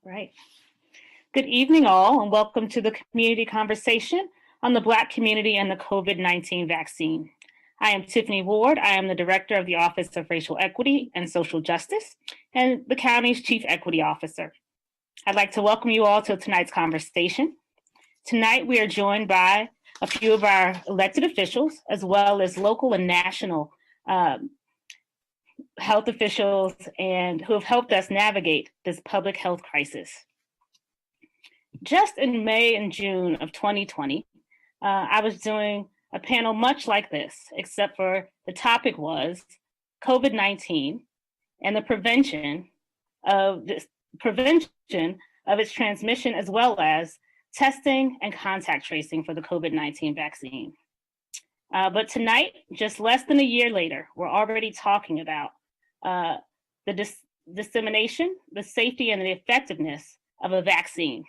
Right. Good evening, all, and welcome to the community conversation on the Black community and the COVID-19 vaccine. I am Tiffany Ward. I am the Director of the Office of Racial Equity and Social Justice and the county's Chief Equity Officer. I'd like to welcome you all to tonight's conversation. Tonight, we are joined by a few of our elected officials, as well as local and national health officials and who have helped us navigate this public health crisis. Just in May and June of 2020, I was doing a panel much like this, except for the topic was COVID-19 and the prevention of its transmission, as well as testing and contact tracing for the COVID-19 vaccine. But tonight, just less than a year later, we're already talking about the dissemination, the safety, and the effectiveness of a vaccine.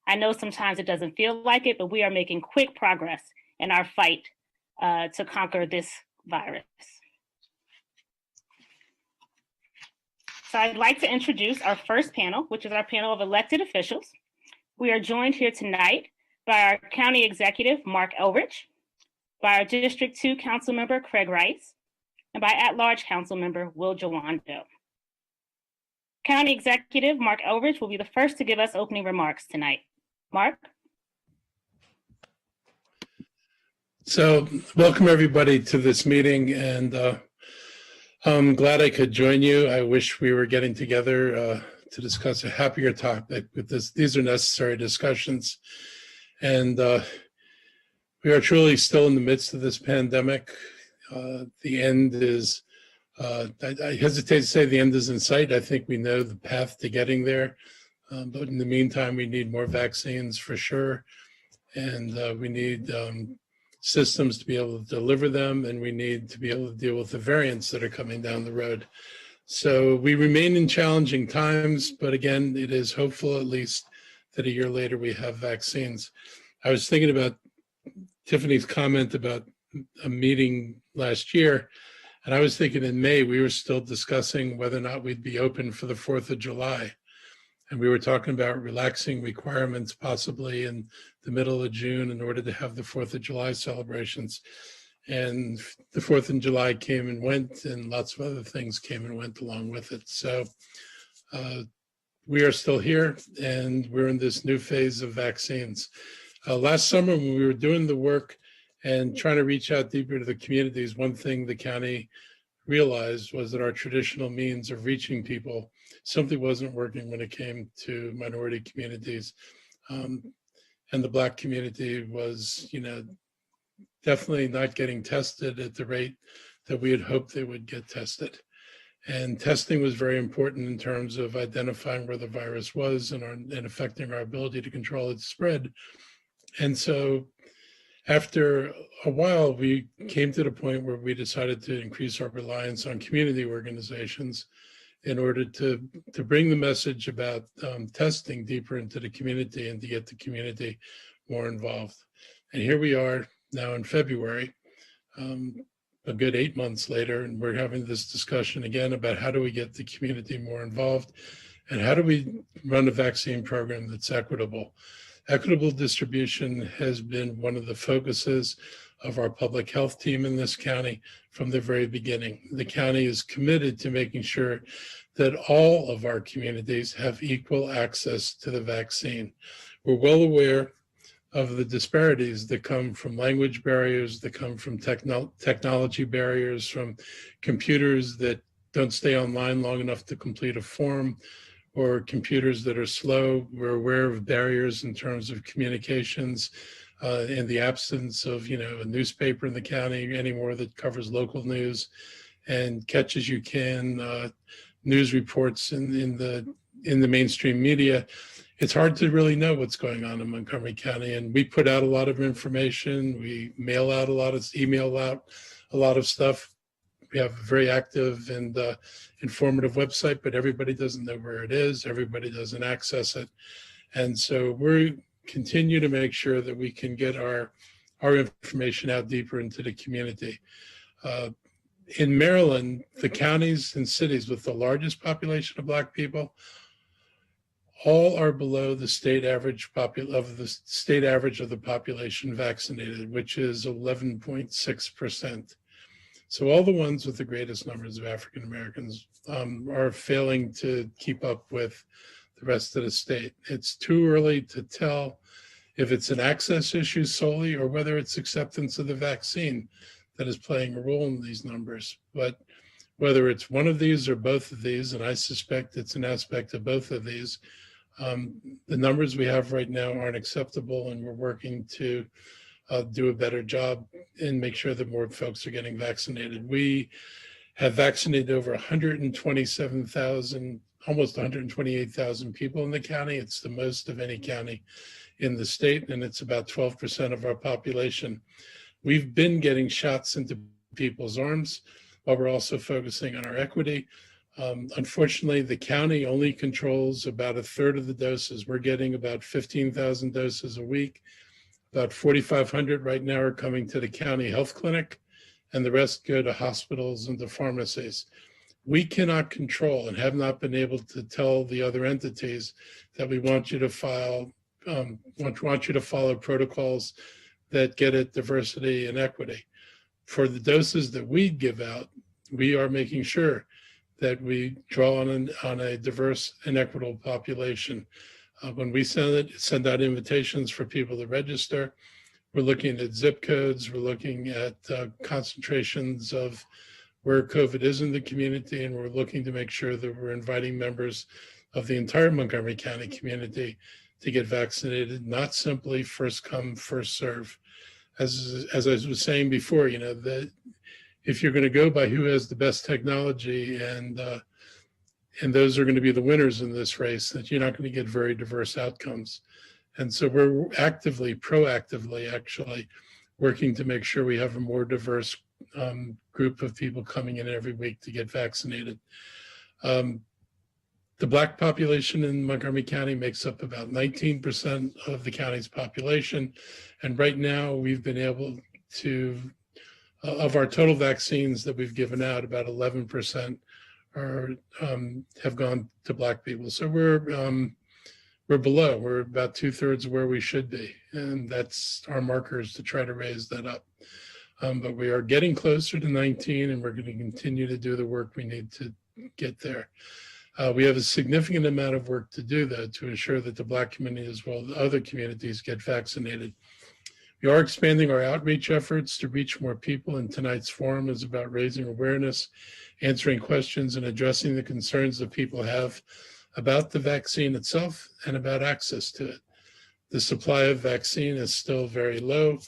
I know sometimes it doesn't feel like it, but we are making quick progress in our fight to conquer this virus. So I'd like to introduce our first panel, which is our panel of elected officials. We are joined here tonight by our County Executive, Mark Elrich, by our District 2 Council Member, Craig Rice, and by at-large Council Member, Will Jawando. County Executive Mark Elrich will be the first to give us opening remarks tonight. Mark? So welcome everybody to this meeting, and I'm glad I could join you. I wish we were getting together to discuss a happier topic, but these are necessary discussions. And we are truly still in the midst of this pandemic. The end is, I hesitate to say the end is in sight. I think we know the path to getting there. But in the meantime, we need more vaccines for sure. And we need systems to be able to deliver them, and we need to be able to deal with the variants that are coming down the road. So we remain in challenging times, but again, it is hopeful at least that a year later we have vaccines. I was thinking about Tiffany's comment about a meeting last year, and I was thinking in May, we were still discussing whether or not we'd be open for the 4th of July. And we were talking about relaxing requirements possibly in the middle of June in order to have the 4th of July celebrations. And the 4th of July came and went, and lots of other things came and went along with it. So we are still here, and we're in this new phase of vaccines. Last summer, when we were doing the work and trying to reach out deeper to the communities, one thing the county realized was that our traditional means of reaching people simply wasn't working when it came to minority communities. And the Black community was, definitely not getting tested at the rate that we had hoped they would get tested. And testing was very important in terms of identifying where the virus was and affecting our ability to control its spread. And so after a while, we came to the point where we decided to increase our reliance on community organizations in order to bring the message about testing deeper into the community and to get the community more involved. And here we are now in February, a good 8 months later, and we're having this discussion again about how do we get the community more involved and how do we run a vaccine program that's equitable. Equitable distribution has been one of the focuses of our public health team in this county from the very beginning. The county is committed to making sure that all of our communities have equal access to the vaccine. We're well aware of the disparities that come from language barriers, that come from technology barriers, from computers that don't stay online long enough to complete a form, or computers that are slow. We're aware of barriers in terms of communications in the absence of, a newspaper in the county anymore that covers local news and catch as you can news reports in the mainstream media. It's hard to really know what's going on in Montgomery County, and we put out a lot of information. We email out a lot of stuff. We have a very active and informative website, but everybody doesn't know where it is. Everybody doesn't access it. And so we continue to make sure that we can get our information out deeper into the community. In Maryland, the counties and cities with the largest population of Black people all are below the state average of the population vaccinated, which is 11.6%. So all the ones with the greatest numbers of African Americans are failing to keep up with the rest of the state. It's too early to tell if it's an access issue solely or whether it's acceptance of the vaccine that is playing a role in these numbers. But whether it's one of these or both of these, and I suspect it's an aspect of both of these, the numbers we have right now aren't acceptable, and we're working to do a better job and make sure that more folks are getting vaccinated. We have vaccinated over 127,000, almost 128,000 people in the county. It's the most of any county in the state, and it's about 12% of our population. We've been getting shots into people's arms while we're also focusing on our equity. Unfortunately, the county only controls about a third of the doses. We're getting about 15,000 doses a week. About 4,500 right now are coming to the county health clinic, and the rest go to hospitals and to pharmacies. We cannot control and have not been able to tell the other entities that we want you to follow protocols that get at diversity and equity. For the doses that we give out, we are making sure that we draw on a diverse and equitable population. When we send out invitations for people to register, we're looking at zip codes, we're looking at concentrations of where COVID is in the community, and we're looking to make sure that we're inviting members of the entire Montgomery County community to get vaccinated, not simply first come, first serve. As I was saying before, that if you're going to go by who has the best technology and those are going to be the winners in this race, that you're not going to get very diverse outcomes. And so we're proactively actually working to make sure we have a more diverse group of people coming in every week to get vaccinated. The Black population in Montgomery County makes up about 19% of the county's population. And right now we've been able to, of our total vaccines that we've given out, about 11% have gone to Black people. So we're below. We're about 2/3 where we should be, and that's our markers to try to raise that up. But we are getting closer to 19, and we're going to continue to do the work we need to get there. We have a significant amount of work to do, though, to ensure that the Black community as well as other communities get vaccinated. We are expanding our outreach efforts to reach more people, and tonight's forum is about raising awareness, answering questions, and addressing the concerns that people have about the vaccine itself and about access to it. The supply of vaccine is still very low.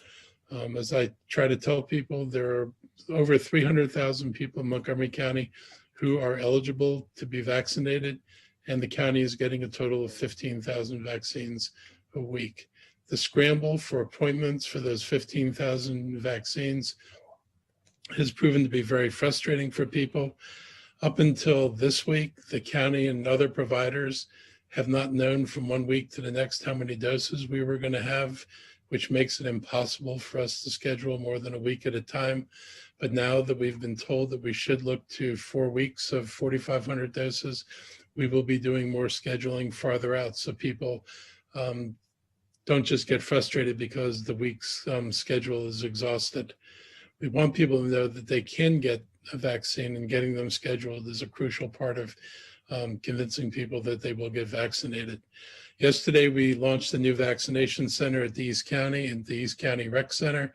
As I try to tell people, there are over 300,000 people in Montgomery County who are eligible to be vaccinated, and the county is getting a total of 15,000 vaccines a week. The scramble for appointments for those 15,000 vaccines has proven to be very frustrating for people. Up until this week, the county and other providers have not known from one week to the next how many doses we were going to have, which makes it impossible for us to schedule more than a week at a time. But now that we've been told that we should look to 4 weeks of 4,500 doses, we will be doing more scheduling farther out, so people don't just get frustrated because the week's schedule is exhausted. We want people to know that they can get a vaccine, and getting them scheduled is a crucial part of convincing people that they will get vaccinated. Yesterday, we launched a new vaccination center at the East County and the East County Rec Center,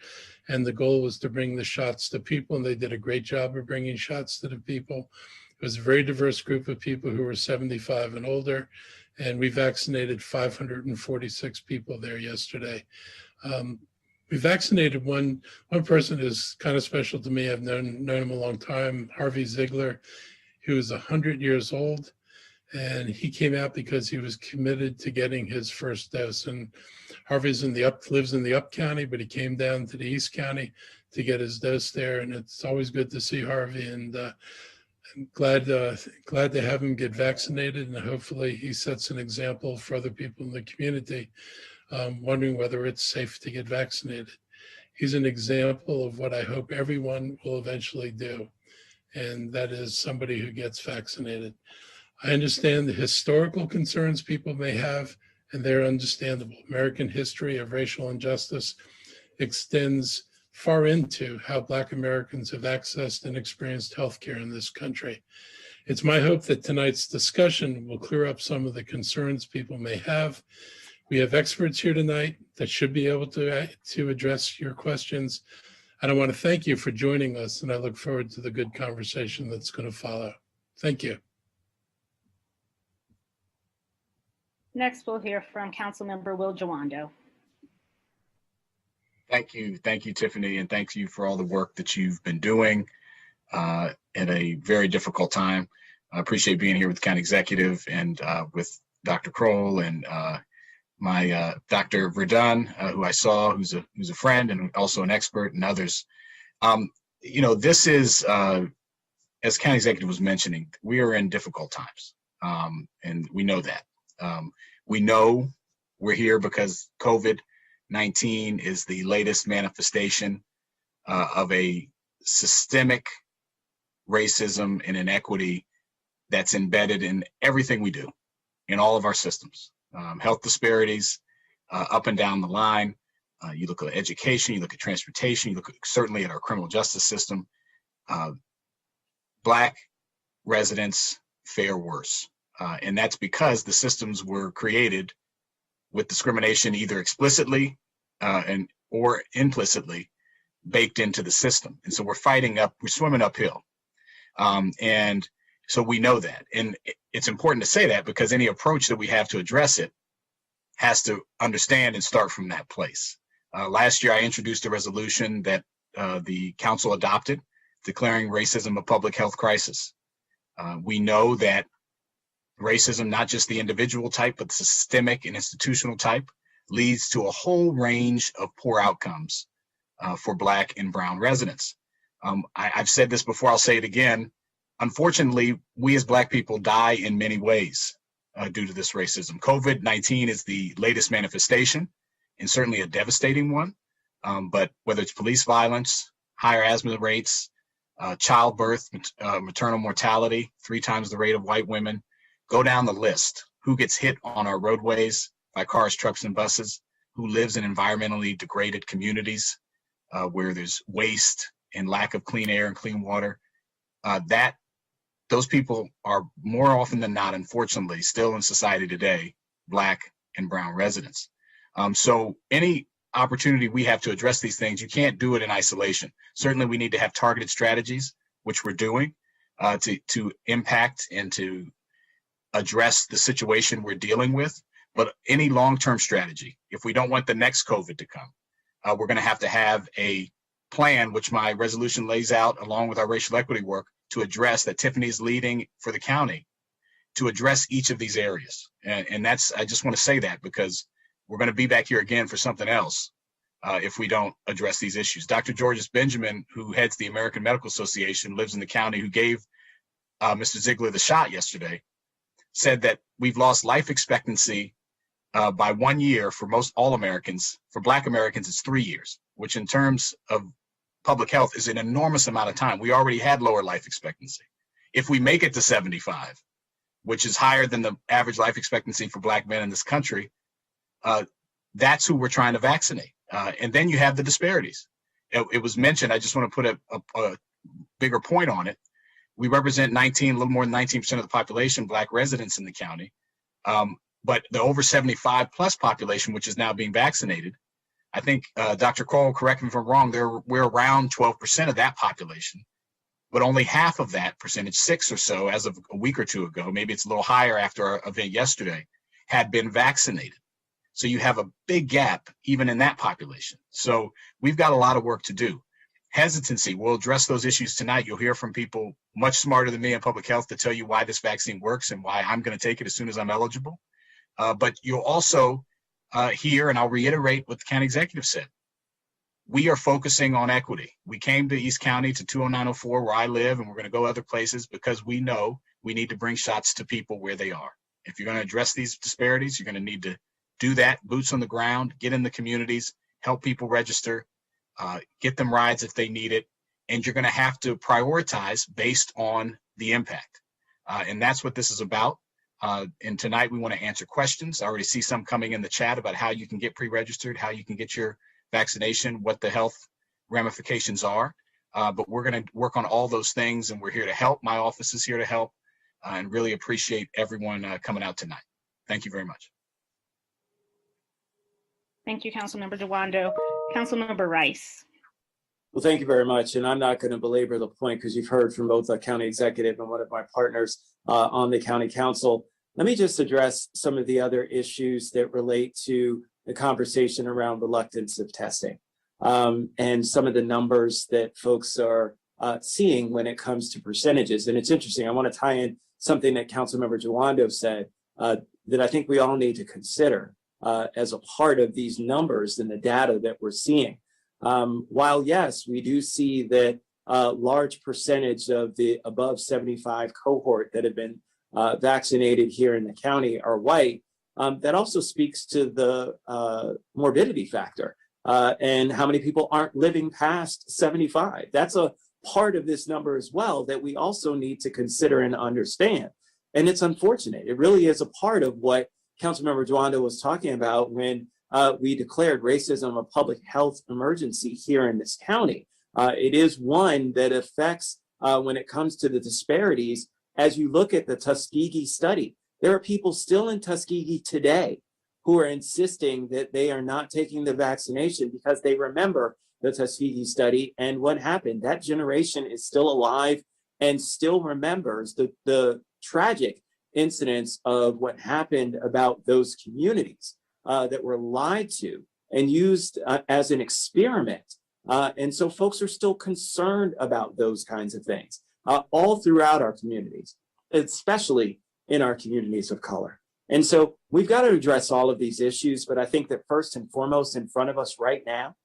and the goal was to bring the shots to people, and they did a great job of bringing shots to the people. It was a very diverse group of people who were 75 and older, and we vaccinated 546 people there yesterday. We vaccinated one person who's kind of special to me. I've known him a long time, Harvey Ziegler. He was 100 years old, and he came out because he was committed to getting his first dose. And Harvey's lives in the Up County, but he came down to the East County to get his dose there. And it's always good to see Harvey, and I'm glad to have him get vaccinated, and hopefully he sets an example for other people in the community wondering whether it's safe to get vaccinated. He's an example of what I hope everyone will eventually do, and that is somebody who gets vaccinated. I understand the historical concerns people may have, and they're understandable. American history of racial injustice extends far into how Black Americans have accessed and experienced healthcare in this country. It's my hope that tonight's discussion will clear up some of the concerns people may have. We have experts here tonight that should be able to address your questions. And I want to thank you for joining us, and I look forward to the good conversation that's going to follow. Thank you. Next, we'll hear from Councilmember Will Jawando. Thank you, Tiffany, and thank you for all the work that you've been doing at a very difficult time. I appreciate being here with the county executive and with Dr. Kroll and my Dr. Verdon, who I saw, who's a friend and also an expert, and others. This is, as county executive was mentioning, we are in difficult times, and we know that. We know we're here because COVID-19 is the latest manifestation of a systemic racism and inequity that's embedded in everything we do, in all of our systems. Health disparities up and down the line. You look at education, you look at transportation, you look certainly at our criminal justice system. Black residents fare worse. And that's because the systems were created with discrimination either explicitly or implicitly baked into the system. And so we're swimming uphill. And so we know that. And it's important to say that because any approach that we have to address it has to understand and start from that place. Last year, I introduced a resolution that the council adopted declaring racism a public health crisis. We know that racism, not just the individual type, but the systemic and institutional type, leads to a whole range of poor outcomes for Black and Brown residents. I've said this before, I'll say it again. Unfortunately, we as Black people die in many ways due to this racism. COVID-19 is the latest manifestation and certainly a devastating one. But whether it's police violence, higher asthma rates, childbirth, maternal mortality, 3 times the rate of white women, go down the list. Who gets hit on our roadways by cars, trucks, and buses? Who lives in environmentally degraded communities where there's waste and lack of clean air and clean water? Those people are more often than not, unfortunately, still in society today, Black and Brown residents. So any opportunity we have to address these things, you can't do it in isolation. Certainly we need to have targeted strategies, which we're doing, to impact and to address the situation we're dealing with. But any long-term strategy, if we don't want the next COVID to come, we're going to have a plan, which my resolution lays out along with our racial equity work, to address that Tiffany is leading for the county, to address each of these areas. And that's, I just want to say that because we're going to be back here again for something else if we don't address these issues. Dr. Georges Benjamin, who heads the American Medical Association, lives in the county, who gave Mr. Ziegler the shot yesterday, said that we've lost life expectancy by 1 year for all Americans. For Black Americans, it's 3 years, which in terms of public health is an enormous amount of time. We already had lower life expectancy. If we make it to 75, which is higher than the average life expectancy for Black men in this country, that's who we're trying to vaccinate. And then you have the disparities. It was mentioned, I just want to put a bigger point on it. We represent a little more than 19% of the population, Black residents in the county. But the over 75 plus population, which is now being vaccinated, I think Dr. Kroll, correct me if I'm wrong, we're around 12% of that population, but only half of that percentage, 6 or so as of a week or two ago, maybe it's a little higher after our event yesterday, had been vaccinated. So you have a big gap even in that population. So we've got a lot of work to do. Hesitancy, we'll address those issues tonight. You'll hear from people much smarter than me in public health to tell you why this vaccine works and why I'm going to take it as soon as I'm eligible. But you'll also hear, and I'll reiterate what the county executive said, we are focusing on equity. We came to East County to 20904 where I live, and we're going to go other places because we know we need to bring shots to people where they are. If you're going to address these disparities, you're going to need to do that, boots on the ground, get in the communities, help people register, get them rides if they need it, and you're going to have to prioritize based on the impact. And that's what this is about. And tonight we want to answer questions. I already see some coming in the chat about how you can get pre-registered, how you can get your vaccination, what the health ramifications are. But we're going to work on all those things, and we're here to help. My office is here to help, and really appreciate everyone coming out tonight. Thank you very much. Thank you, Councilmember Jawando. Councilmember Rice. Well, thank you very much. And I'm not going to belabor the point because you've heard from both the county executive and one of my partners on the county council. Let me just address some of the other issues that relate to the conversation around reluctance of testing and some of the numbers that folks are seeing when it comes to percentages. And it's interesting. I want to tie in something that Councilmember Jawando said that I think we all need to consider as a part of these numbers and the data that we're seeing. While yes, we do see that a large percentage of the above 75 cohort that have been vaccinated here in the county are white, that also speaks to the morbidity factor and how many people aren't living past 75. That's a part of this number as well that we also need to consider and understand. And it's unfortunate. It really is a part of what Councilmember Jawando was talking about when we declared racism a public health emergency here in this county. It is one that affects when it comes to the disparities. As you look at the Tuskegee study, there are people still in Tuskegee today who are insisting that they are not taking the vaccination because they remember the Tuskegee study and what happened. That generation is still alive and still remembers the tragic incidents of what happened about those communities that were lied to and used as an experiment. And so folks are still concerned about those kinds of things all throughout our communities, especially in our communities of color. And so we've got to address all of these issues, but I think that first and foremost in front of us right now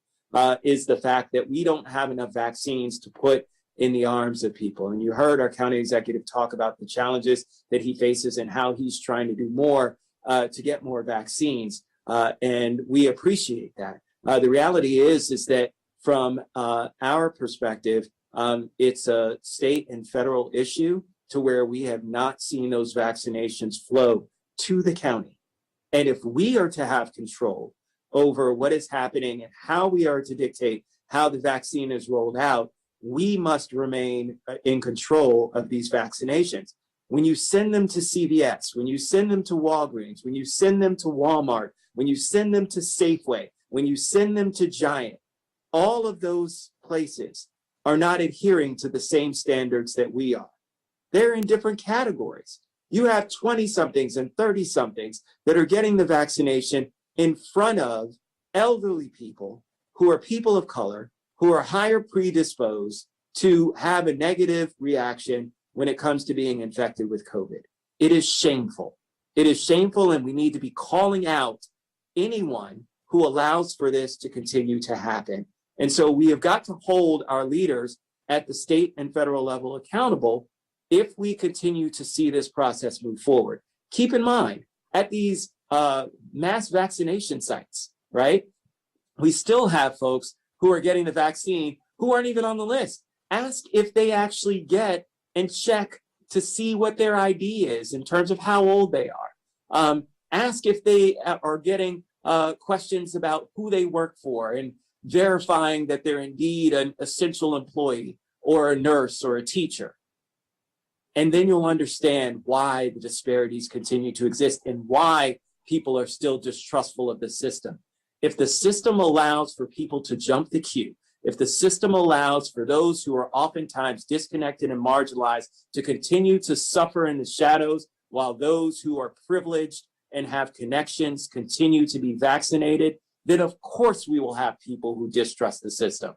is the fact that we don't have enough vaccines to put in the arms of people. And you heard our county executive talk about the challenges that he faces and how he's trying to do more to get more vaccines. And we appreciate that. The reality is that from our perspective, it's a state and federal issue to where we have not seen those vaccinations flow to the county. And if we are to have control over what is happening and how we are to dictate how the vaccine is rolled out, we must remain in control of these vaccinations. When you send them to CVS, when you send them to Walgreens, when you send them to Walmart, when you send them to Safeway, when you send them to Giant, all of those places are not adhering to the same standards that we are. They're in different categories. You have 20-somethings and 30-somethings that are getting the vaccination in front of elderly people who are people of color, who are higher predisposed to have a negative reaction when it comes to being infected with COVID. It is shameful. It is shameful, and we need to be calling out anyone who allows for this to continue to happen. And so we have got to hold our leaders at the state and federal level accountable if we continue to see this process move forward. Keep in mind, at these mass vaccination sites, right, we still have folks who are getting the vaccine who aren't even on the list. Ask if they actually get and check to see what their ID is in terms of how old they are. Ask if they are getting questions about who they work for and verifying that they're indeed an essential employee or a nurse or a teacher. And then you'll understand why the disparities continue to exist and why people are still distrustful of the system. If the system allows for people to jump the queue, if the system allows for those who are oftentimes disconnected and marginalized to continue to suffer in the shadows, while those who are privileged and have connections continue to be vaccinated, then of course we will have people who distrust the system.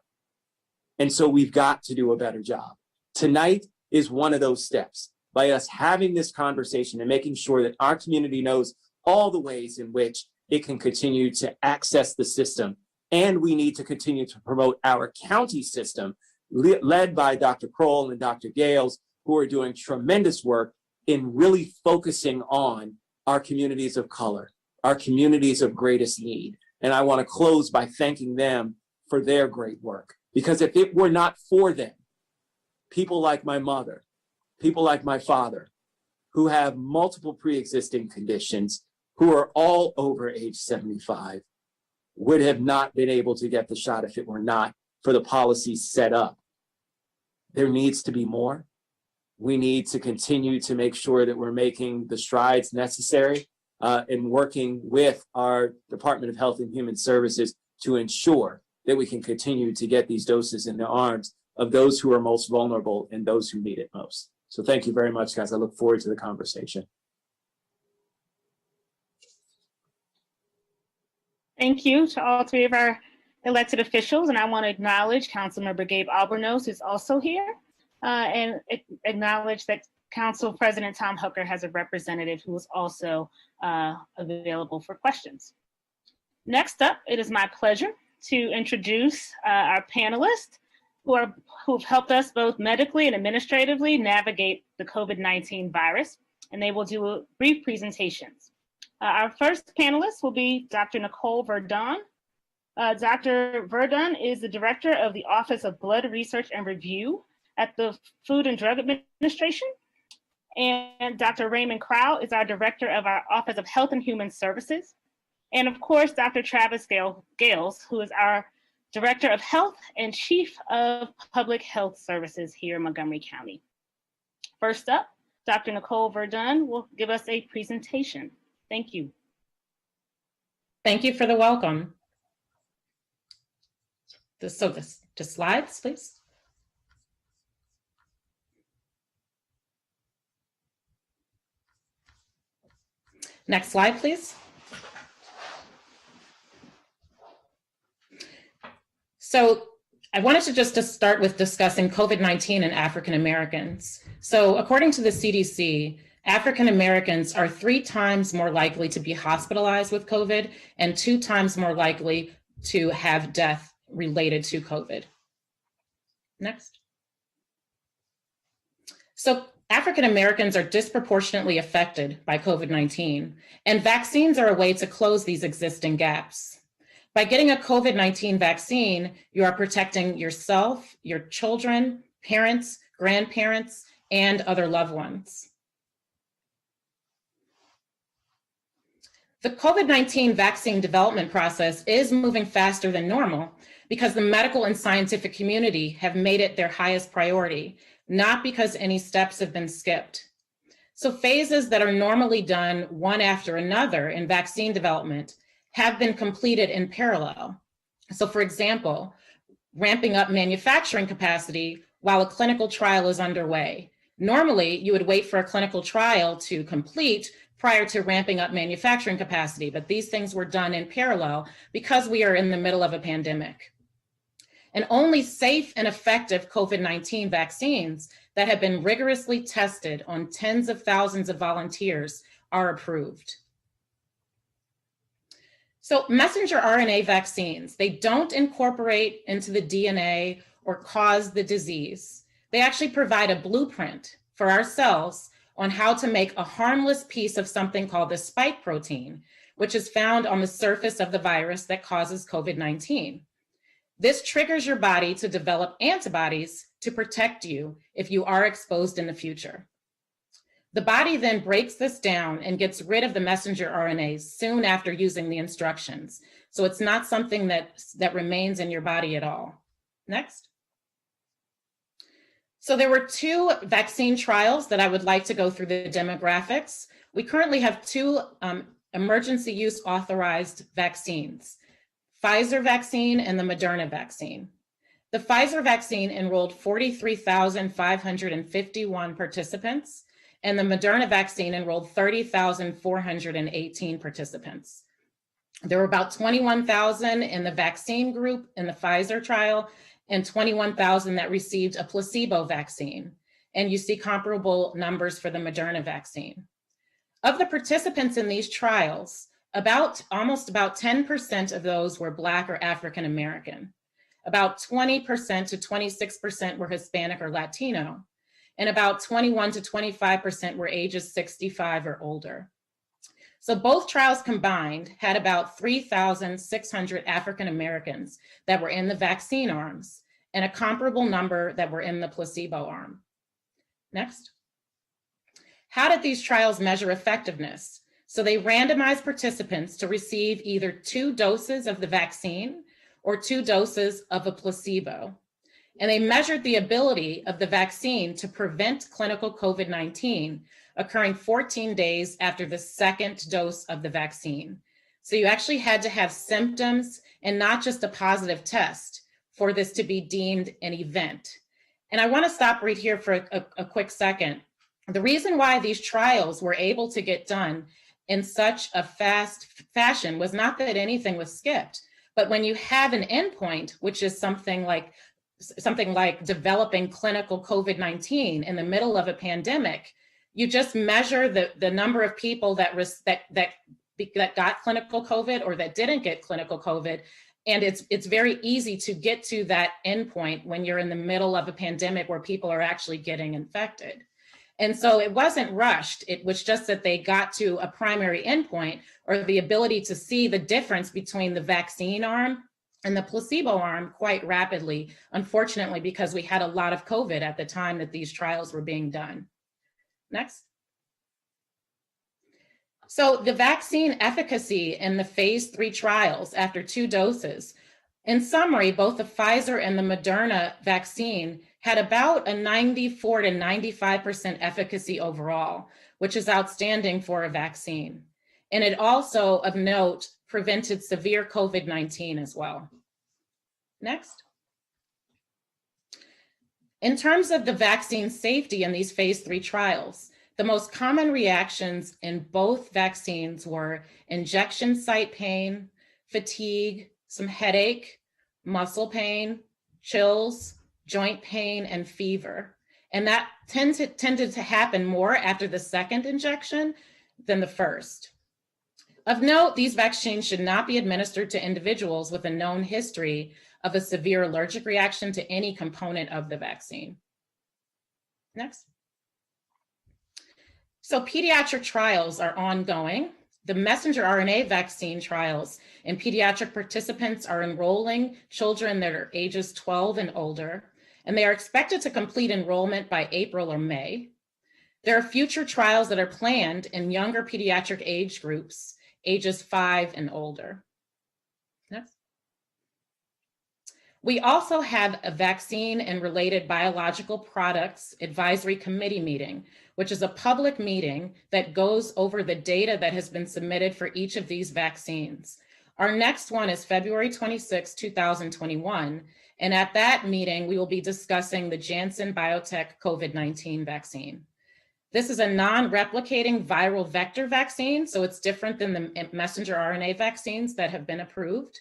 And so we've got to do a better job. Tonight is one of those steps by us having this conversation and making sure that our community knows all the ways in which it can continue to access the system. And we need to continue to promote our county system, led by Dr. Kroll and Dr. Gales, who are doing tremendous work in really focusing on our communities of color, our communities of greatest need. And I want to close by thanking them for their great work. Because if it were not for them, people like my mother, people like my father, who have multiple pre-existing conditions, who are all over age 75, would have not been able to get the shot if it were not for the policies set up. There needs to be more. We need to continue to make sure that we're making the strides necessary in working with our Department of Health and Human Services to ensure that we can continue to get these doses in the arms of those who are most vulnerable and those who need it most. So thank you very much, guys. I look forward to the conversation. Thank you to all three of our elected officials, and I want to acknowledge Councilmember Gabe Albornoz, who's also here, and acknowledge that Council President Tom Hooker has a representative who is also available for questions. Next up, it is my pleasure to introduce our panelists who've helped us both medically and administratively navigate the COVID-19 virus, and they will do brief presentations. Our first panelist will be Dr. Nicole Verdon. Dr. Verdon is the director of the Office of Blood Research and Review at the Food and Drug Administration. And Dr. Raymond Crowell is our director of our Office of Health and Human Services. And of course, Dr. Travis Gales, who is our Director of Health and Chief of Public Health Services here in Montgomery County. First up, Dr. Nicole Verdon will give us a presentation. Thank you. Thank you for the welcome. Just slides, please. Next slide, please. So I wanted to start with discussing COVID-19 and African Americans. So according to the CDC, African Americans are 3 times more likely to be hospitalized with COVID and 2 times more likely to have death related to COVID. Next. So African Americans are disproportionately affected by COVID-19, and vaccines are a way to close these existing gaps. By getting a COVID-19 vaccine, you are protecting yourself, your children, parents, grandparents, and other loved ones. The COVID-19 vaccine development process is moving faster than normal because the medical and scientific community have made it their highest priority, not because any steps have been skipped. So phases that are normally done one after another in vaccine development have been completed in parallel. So for example, ramping up manufacturing capacity while a clinical trial is underway. Normally, you would wait for a clinical trial to complete prior to ramping up manufacturing capacity, but these things were done in parallel because we are in the middle of a pandemic. And only safe and effective COVID-19 vaccines that have been rigorously tested on tens of thousands of volunteers are approved. So messenger RNA vaccines, they don't incorporate into the DNA or cause the disease. They actually provide a blueprint for our cells on how to make a harmless piece of something called the spike protein, which is found on the surface of the virus that causes COVID-19. This triggers your body to develop antibodies to protect you if you are exposed in the future. The body then breaks this down and gets rid of the messenger RNAs soon after using the instructions. So it's not something that remains in your body at all. Next. So there were 2 vaccine trials that I would like to go through the demographics. We currently have 2 emergency use authorized vaccines, Pfizer vaccine and the Moderna vaccine. The Pfizer vaccine enrolled 43,551 participants, and the Moderna vaccine enrolled 30,418 participants. There were about 21,000 in the vaccine group in the Pfizer trial and 21,000 that received a placebo vaccine. And you see comparable numbers for the Moderna vaccine. Of the participants in these trials, almost about 10% of those were Black or African American. About 20% to 26% were Hispanic or Latino, and about 21 to 25% were ages 65 or older. So both trials combined had about 3,600 African Americans that were in the vaccine arms and a comparable number that were in the placebo arm. Next. How did these trials measure effectiveness? So they randomized participants to receive either 2 doses of the vaccine or 2 doses of a placebo. And they measured the ability of the vaccine to prevent clinical COVID-19 occurring 14 days after the 2nd dose of the vaccine. So you actually had to have symptoms and not just a positive test for this to be deemed an event. And I want to stop right here for a quick second. The reason why these trials were able to get done in such a fast fashion was not that anything was skipped, but when you have an endpoint, which is something like developing clinical COVID-19 in the middle of a pandemic, you just measure the number of people that got clinical COVID or that didn't get clinical COVID. And it's very easy to get to that endpoint when you're in the middle of a pandemic where people are actually getting infected. And so it wasn't rushed. It was just that they got to a primary endpoint, or the ability to see the difference between the vaccine arm and the placebo arm quite rapidly, unfortunately, because we had a lot of COVID at the time that these trials were being done. Next. So the vaccine efficacy in the phase 3 trials after 2 doses, in summary, both the Pfizer and the Moderna vaccine had about a 94 to 95% efficacy overall, which is outstanding for a vaccine. And it also, of note, prevented severe COVID-19 as well. Next. In terms of the vaccine safety in these phase 3 trials, the most common reactions in both vaccines were injection site pain, fatigue, some headache, muscle pain, chills, joint pain, and fever. And that tended to happen more after the 2nd injection than the 1st. Of note, these vaccines should not be administered to individuals with a known history of a severe allergic reaction to any component of the vaccine. Next. So pediatric trials are ongoing. The messenger RNA vaccine trials in pediatric participants are enrolling children that are ages 12 and older, and they are expected to complete enrollment by April or May. There are future trials that are planned in younger pediatric age groups, ages 5 and older. Next. We also have a vaccine and related biological products advisory committee meeting, which is a public meeting that goes over the data that has been submitted for each of these vaccines. Our next one is February 26, 2021. And at that meeting, we will be discussing the Janssen Biotech COVID-19 vaccine. This is a non-replicating viral vector vaccine, so it's different than the messenger RNA vaccines that have been approved.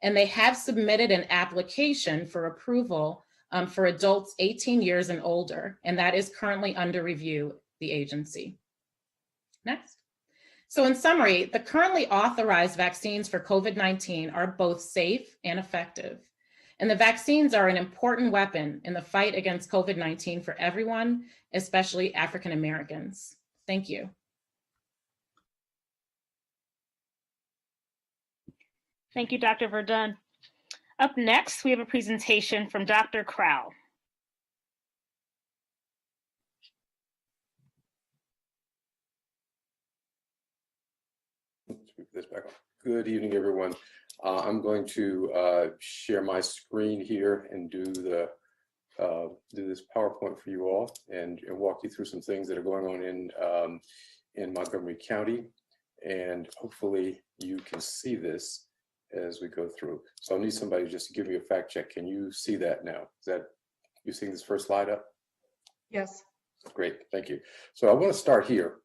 And they have submitted an application for approval for adults 18 years and older, and that is currently under review at the agency. Next. So in summary, the currently authorized vaccines for COVID-19 are both safe and effective. And the vaccines are an important weapon in the fight against COVID-19 for everyone, especially African Americans. Thank you. Thank you, Dr. Verdon. Up next, we have a presentation from Dr. Crowell. This back on. Good evening, everyone. I'm going to share my screen here and do this PowerPoint for you all and walk you through some things that are going on in Montgomery County. And hopefully you can see this as we go through. So I'll need somebody just to give me a fact check. Can you see that now? Is that, you seeing this first slide up? Yes. Great, thank you. So I want to start here.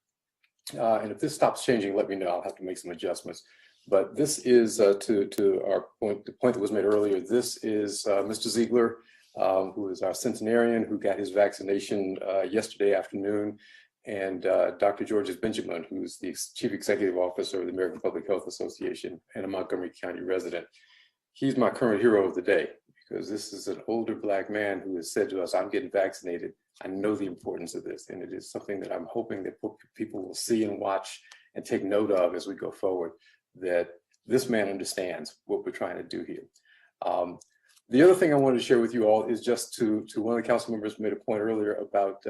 And if this stops changing, let me know. I'll have to make some adjustments. But this is to our point, the point that was made earlier. This is Mr. Ziegler, who is our centenarian, who got his vaccination yesterday afternoon, and Dr. Georges Benjamin, who's the Chief Executive Officer of the American Public Health Association and a Montgomery County resident. He's my current hero of the day, because this is an older Black man who has said to us, I'm getting vaccinated. I know the importance of this, and it is something that I'm hoping that people will see and watch and take note of as we go forward, that this man understands what we're trying to do here. The other thing I wanted to share with you all is just to one of the council members made a point earlier about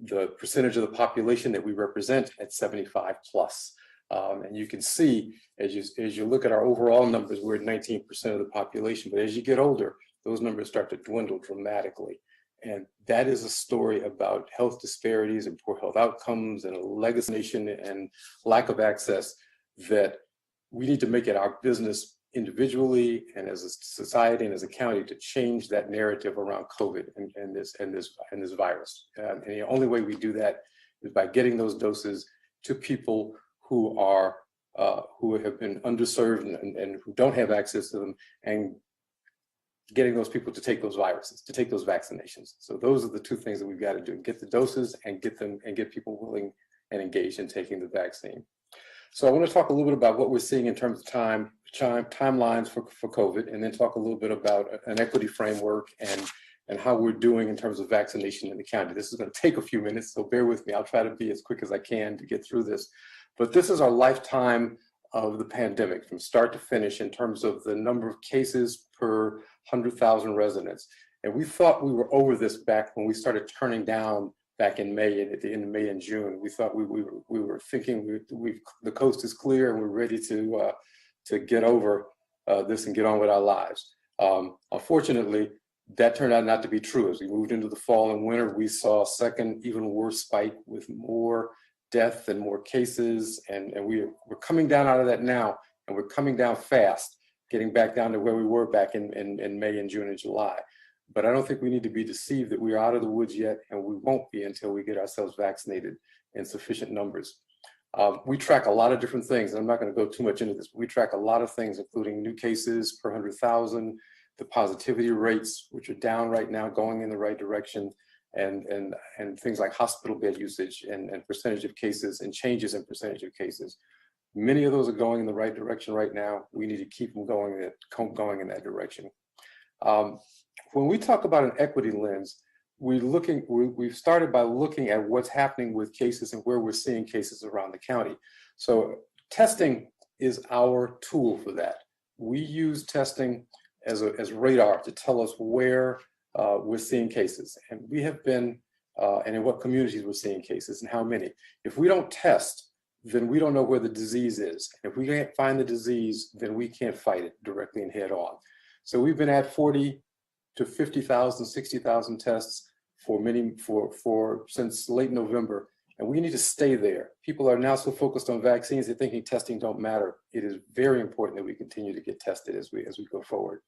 the percentage of the population that we represent at 75 plus. And you can see as you look at our overall numbers, we're at 19% of the population, but as you get older, those numbers start to dwindle dramatically. And that is a story about health disparities and poor health outcomes and a legacy nation and lack of access that we need to make it our business individually and as a society and as a county to change that narrative around COVID and this virus. And the only way we do that is by getting those doses to people who have been underserved and who don't have access to them, and getting those people to take those vaccinations. So those are the two things that we've got to do: get the doses and get people willing and engaged in taking the vaccine. So I want to talk a little bit about what we're seeing in terms of timelines for COVID, and then talk a little bit about an equity framework and how we're doing in terms of vaccination in the county. This is going to take a few minutes, so bear with me. I'll try to be as quick as I can to get through this. But this is our lifetime of the pandemic from start to finish in terms of the number of cases per 100,000 residents. And we thought we were over this back when we started turning down back in May, and at the end of May and June. We thought we were thinking the coast is clear and we're ready to get over this and get on with our lives. Unfortunately, that turned out not to be true. As we moved into the fall and winter, we saw a second, even worse spike with more death and more cases, and we're coming down out of that now, and we're coming down fast, getting back down to where we were back in May and June and July. But I don't think we need to be deceived that we're out of the woods yet, and we won't be until we get ourselves vaccinated in sufficient numbers. We track a lot of different things, and I'm not going to go too much into this, but we track a lot of things, including new cases per 100,000, the positivity rates, which are down right now, going in the right direction, and things like hospital bed usage and percentage of cases and changes in percentage of cases. Many of those are going in the right direction right now. We need to keep them going in that direction. When we talk about an equity lens, we've started by looking at what's happening with cases and where we're seeing cases around the county. So testing is our tool for that. We use testing as radar to tell us where we're seeing cases, and we have been, and in what communities we're seeing cases and how many. If we don't test, then we don't know where the disease is. If we can't find the disease, then we can't fight it directly and head on. So we've been at 40 to 50,000, 60,000 tests since late November, and we need to stay there. People are now so focused on vaccines, they're thinking testing don't matter. It is very important that we continue to get tested as we go forward.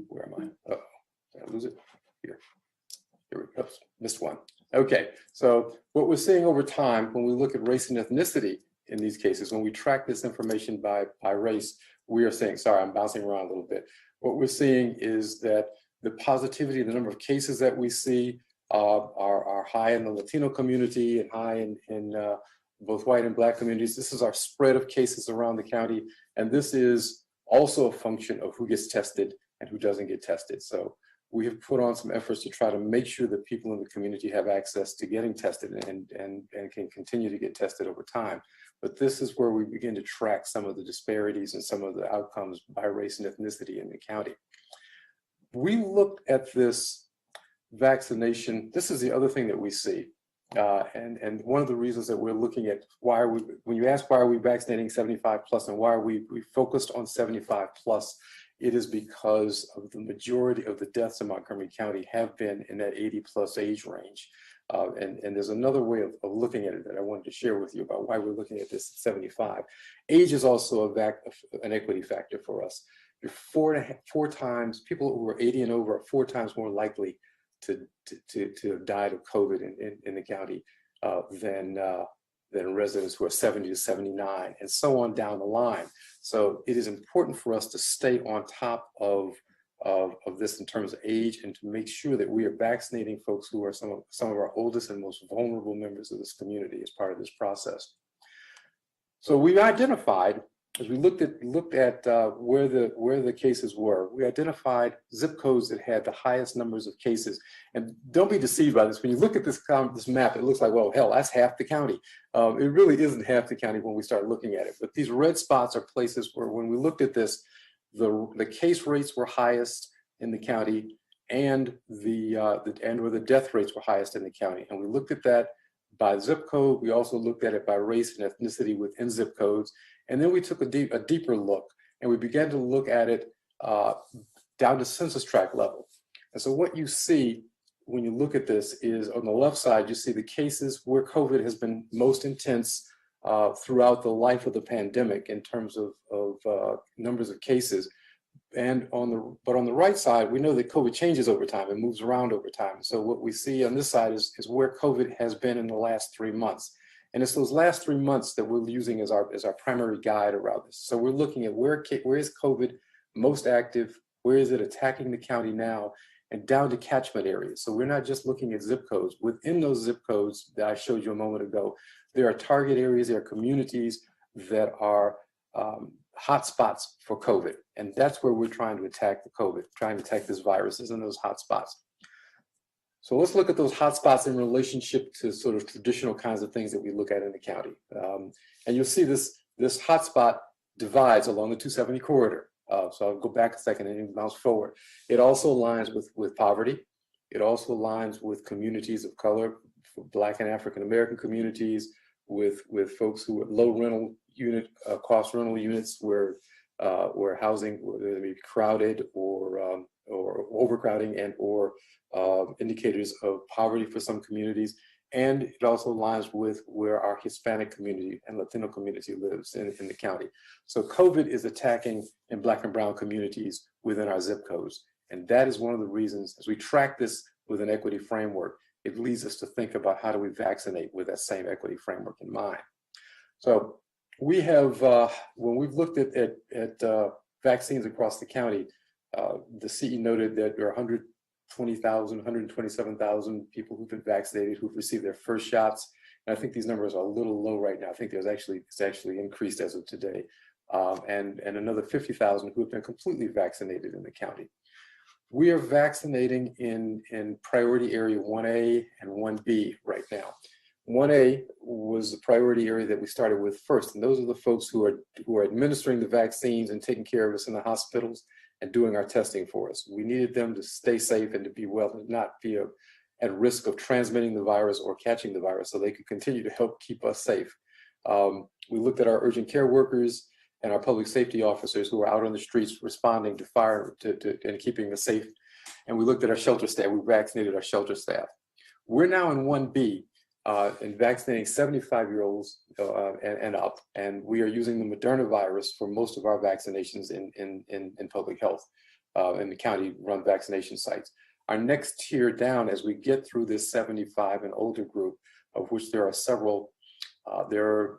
Where am I? Oh, did I lose it? Here we go. Missed one. Okay, so what we're seeing over time when we look at race and ethnicity in these cases, when we track this information by race, we are saying, sorry, I'm bouncing around a little bit. What we're seeing is that the positivity, the number of cases that we see are high in the Latino community and high in both white and Black communities. This is our spread of cases around the county, and this is also a function of who gets tested and who doesn't get tested. So we have put on some efforts to try to make sure that people in the community have access to getting tested and can continue to get tested over time. But this is where we begin to track some of the disparities and some of the outcomes by race and ethnicity in the county. We looked at this vaccination. This is the other thing that we see. And one of the reasons that we're looking at when you ask why are we vaccinating 75 plus and why are we focused on 75 plus, it is because of the majority of the deaths in Montgomery County have been in that 80 plus age range. And there's another way of looking at it that I wanted to share with you about why we're looking at this at 75. Age is also an equity factor for us. You're four times, people who are 80 and over are 4 times more likely to have died of COVID in the county than residents who are 70 to 79, and so on down the line. So it is important for us to stay on top of this in terms of age and to make sure that we are vaccinating folks who are some of our oldest and most vulnerable members of this community as part of this process. So we identified, as we looked at where the cases were, we identified zip codes that had the highest numbers of cases. And don't be deceived by this. When you look at this map, it looks like, well, hell, that's half the county. It really isn't half the county when we start looking at it. But these red spots are places where, when we looked at this, the case rates were highest in the county, and the death rates were highest in the county. And we looked at that by zip code. We also looked at it by race and ethnicity within zip codes. And then we took a deeper look, and we began to look at it down to census tract level. And so what you see when you look at this is on the left side, you see the cases where COVID has been most intense throughout the life of the pandemic in terms of numbers of cases. And on the right side, we know that COVID changes over time and moves around over time. So what we see on this side is where COVID has been in the last 3 months. And it's those last 3 months that we're using as our primary guide around this. So we're looking at where is COVID most active, where is it attacking the county now, and down to catchment areas. So we're not just looking at zip codes. Within those zip codes that I showed you a moment ago, there are target areas, there are communities that are hotspots for COVID. And that's where we're trying to attack the COVID, trying to attack this virus is in those hotspots. So let's look at those hotspots in relationship to sort of traditional kinds of things that we look at in the county. And you'll see this hotspot divides along the 270 corridor. So I'll go back a second and bounce forward. It also aligns with poverty. It also aligns with communities of color, for Black and African American communities, with folks who are low rental unit cost rental units where housing whether may be crowded or overcrowding and or indicators of poverty for some communities. And it also aligns with where our Hispanic community and Latino community lives in the county. So COVID is attacking in Black and brown communities within our zip codes. And that is one of the reasons, as we track this with an equity framework, it leads us to think about how do we vaccinate with that same equity framework in mind. So we have, when we've looked at vaccines across the county, the CE noted that there are 120,000, 127,000 people who've been vaccinated who've received their first shots. And I think these numbers are a little low right now. I think it's actually increased as of today. And another 50,000 who have been completely vaccinated in the county. We are vaccinating in priority area 1A and 1B right now. 1A was the priority area that we started with first. And those are the folks who are administering the vaccines and taking care of us in the hospitals and doing our testing for us. We needed them to stay safe and to be well, and not be at risk of transmitting the virus or catching the virus, so they could continue to help keep us safe. We looked at our urgent care workers and our public safety officers who are out on the streets responding to fire and keeping us safe. And we looked at our shelter staff. We vaccinated our shelter staff. We're now in 1B and vaccinating 75-year-olds and up. And we are using the Moderna virus for most of our vaccinations in public health in the county-run vaccination sites. Our next tier down, as we get through this 75 and older group, of which there are several,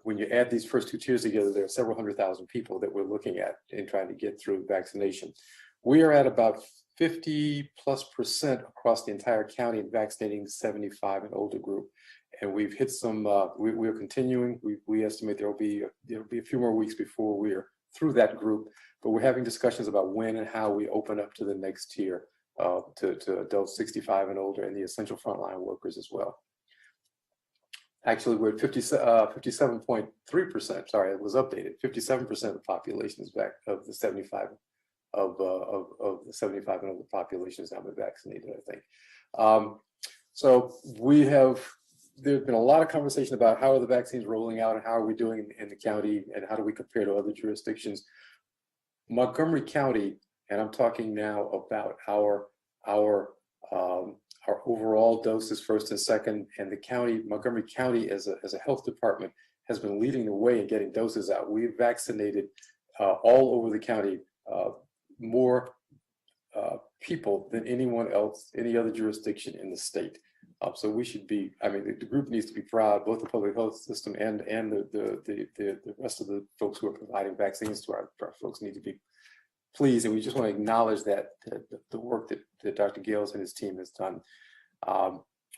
when you add these first two tiers together, there are several 100,000 people that we're looking at in trying to get through vaccination. We are at about 50+% across the entire county in vaccinating the 75 and older group. And we've hit some, we're continuing. We estimate there'll be a few more weeks before we're through that group, but we're having discussions about when and how we open up to the next tier to adults 65 and older and the essential frontline workers as well. Actually, we're at 57.3%. Sorry, it was updated. 57% of the population is back of the 75 of the 75 and older population has now been vaccinated, I think. So there's been a lot of conversation about how are the vaccines rolling out and how are we doing in the county and how do we compare to other jurisdictions. Montgomery County, and I'm talking now about our overall doses first and second, and the county, Montgomery County as a health department has been leading the way in getting doses out. We've vaccinated all over the county more people than anyone else, any other jurisdiction in the state. So we should be, I mean, the group needs to be proud, both the public health system and the rest of the folks who are providing vaccines to our folks need to be pleased. And we just want to acknowledge that the work that Dr. Gales and his team has done.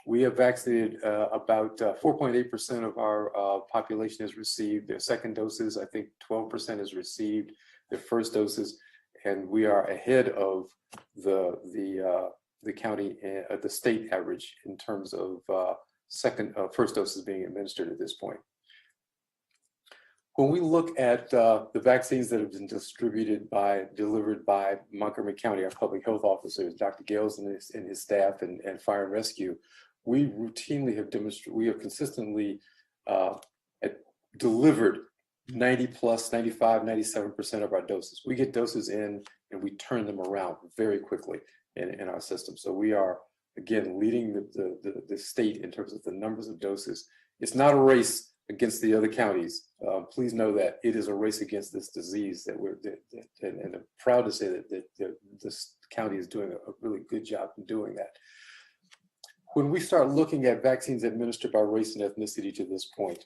We have vaccinated about 4.8% of our population has received their second doses. I think 12% has received their first doses, and we are ahead of the county, the state average in terms of first doses being administered at this point. When we look at the vaccines that have been delivered by Montgomery County, our public health officers, Dr. Gales and his staff, and Fire and Rescue, we routinely have consistently delivered 90 plus, 95, 97% of our doses. We get doses in and we turn them around very quickly in our system. So we are, again, leading the state in terms of the numbers of doses. It's not a race against the other counties. Please know that it is a race against this disease and I'm proud to say that this county is doing a really good job in doing that. When we start looking at vaccines administered by race and ethnicity to this point,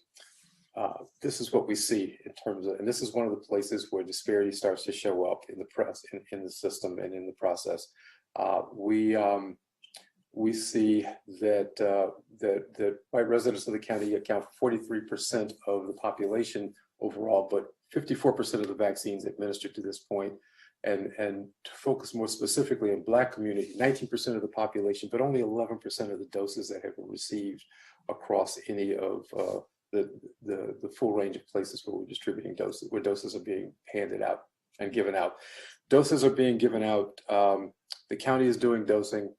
this is what we see in terms of, and this is one of the places where disparity starts to show up in the press, in the system, and in the process. We see that white residents of the county account for 43% of the population overall, but 54% of the vaccines administered to this point. And to focus more specifically in Black community, 19% of the population, but only 11% of the doses that have been received across any of the full range of places where we're distributing doses, where doses are being handed out and given out. Doses are being given out. The county is doing dosing.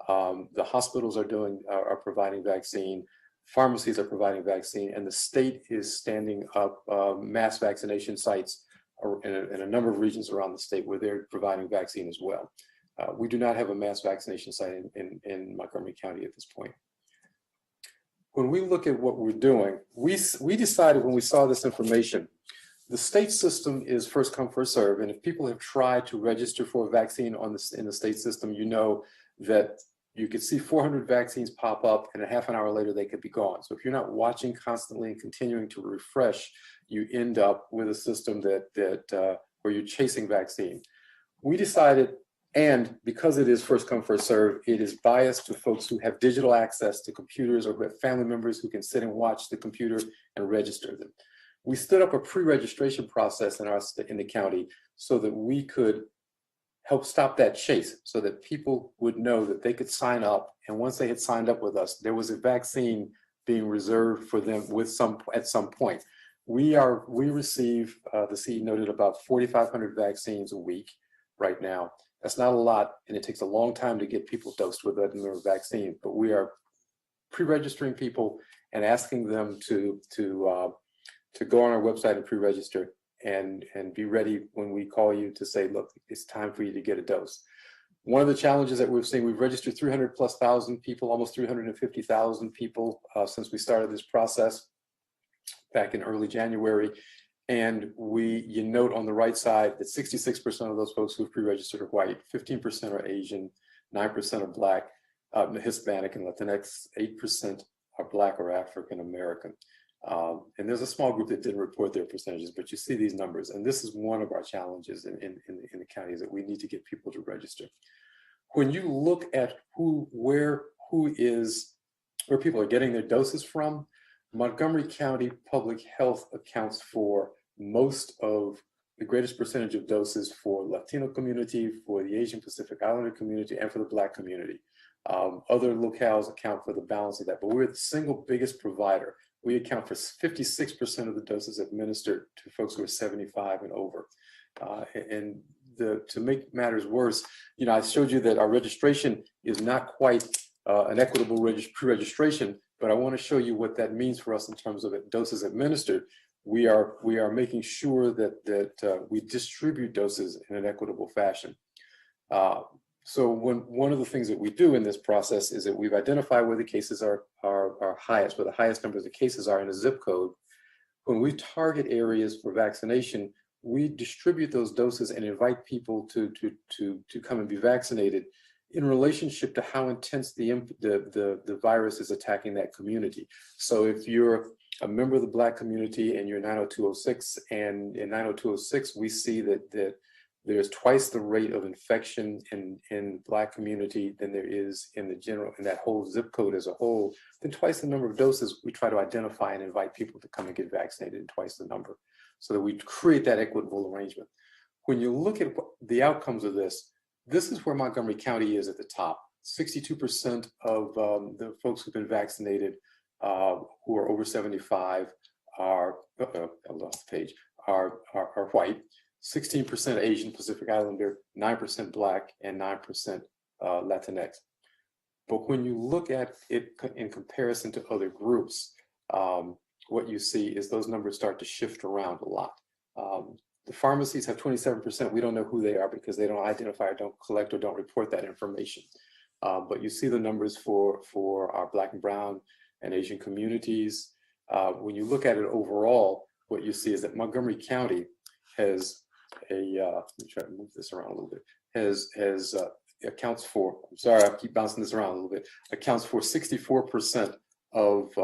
The hospitals are providing vaccine. Pharmacies are providing vaccine, and the state is standing up mass vaccination sites in a number of regions around the state where they're providing vaccine as well. We do not have a mass vaccination site in Montgomery County at this point. When we look at what we're doing, we decided when we saw this information, the state system is first come, first serve, and if people have tried to register for a vaccine in the state system, you know that you could see 400 vaccines pop up and a half an hour later they could be gone. So if you're not watching constantly and continuing to refresh, you end up with a system where you're chasing vaccine. We decided, and because it is first come, first serve, it is biased to folks who have digital access to computers or who have family members who can sit and watch the computer and register them. We stood up a pre-registration process in the county so that we could help stop that chase, so that people would know that they could sign up, and once they had signed up with us, there was a vaccine being reserved for them at some point. We receive, the CE noted, about 4,500 vaccines a week right now. That's not a lot, and it takes a long time to get people dosed with a vaccine, but we are pre-registering people and asking them to go on our website and pre-register and be ready when we call you to say, look, it's time for you to get a dose. One of the challenges that we've seen, we've registered 300,000+ people, almost 350,000 people since we started this process back in early January. And you note on the right side that 66% of those folks who've pre-registered are white, 15% are Asian, 9% are Black, Hispanic and Latinx, 8% are Black or African American. And there's a small group that didn't report their percentages, but you see these numbers. And this is one of our challenges in the county, is that we need to get people to register. When you look at where people are getting their doses from, Montgomery County Public Health accounts for most of the greatest percentage of doses for Latino community, for the Asian Pacific Islander community, and for the Black community. Other locales account for the balance of that, but we're the single biggest provider. We account for 56% of the doses administered to folks who are 75 and over. To make matters worse, I showed you that our registration is not quite an equitable pre-registration, but I want to show you what that means for us in terms of doses administered. We are making sure that we distribute doses in an equitable fashion. So one of the things that we do in this process is that we've identified where the cases are highest, where the highest numbers of cases are in a zip code. When we target areas for vaccination, we distribute those doses and invite people to come and be vaccinated in relationship to how intense the virus is attacking that community. So if you're a member of the Black community and you're 90206, and in 90206, we see that there's twice the rate of infection in Black community than there is in that whole zip code as a whole, then twice the number of doses we try to identify and invite people to come and get vaccinated, and twice the number, so that we create that equitable arrangement. When you look at the outcomes of this is where Montgomery County is at the top. 62% of the folks who've been vaccinated who are over 75 are, I lost the page, are white, 16% Asian Pacific Islander, 9% Black, and 9% Latinx. But when you look at it in comparison to other groups, what you see is those numbers start to shift around a lot. The pharmacies have 27%. We don't know who they are because they don't identify or don't collect or don't report that information. But you see the numbers for our Black and Brown and Asian communities. When you look at it overall, what you see is that Montgomery County has a, let me try to move this around a little bit, accounts for, I'm sorry, I keep bouncing this around a little bit, accounts for 64% of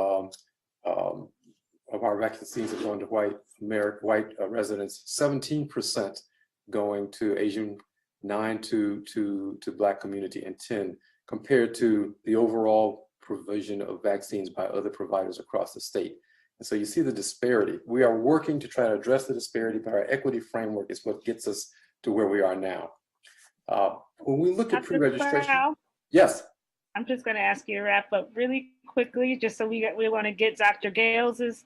our vaccines that go into white residents, 17% going to Asian, 9 to Black community, and 10 compared to the overall provision of vaccines by other providers across the state. And so you see the disparity. We are working to try to address the disparity, but our equity framework is what gets us to where we are now. When we look at pre-registration, yes. I'm just going to ask you to wrap up really quickly, just so we want to get Dr. Gales's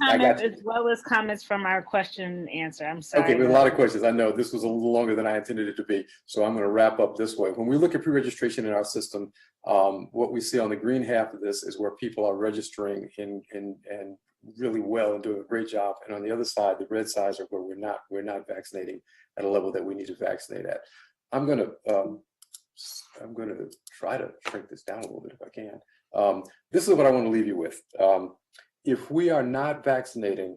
comments as well as comments from our question and answer. I'm sorry. Okay, we have a lot of questions. I know this was a little longer than I intended it to be, so I'm going to wrap up this way. When we look at pre-registration in our system, what we see on the green half of this is where people are registering and really well and doing a great job, and on the other side, the red sides are where we're not vaccinating at a level that we need to vaccinate at. I'm going to try to shrink this down a little bit if I can. This is what I want to leave you with. If we are not vaccinating,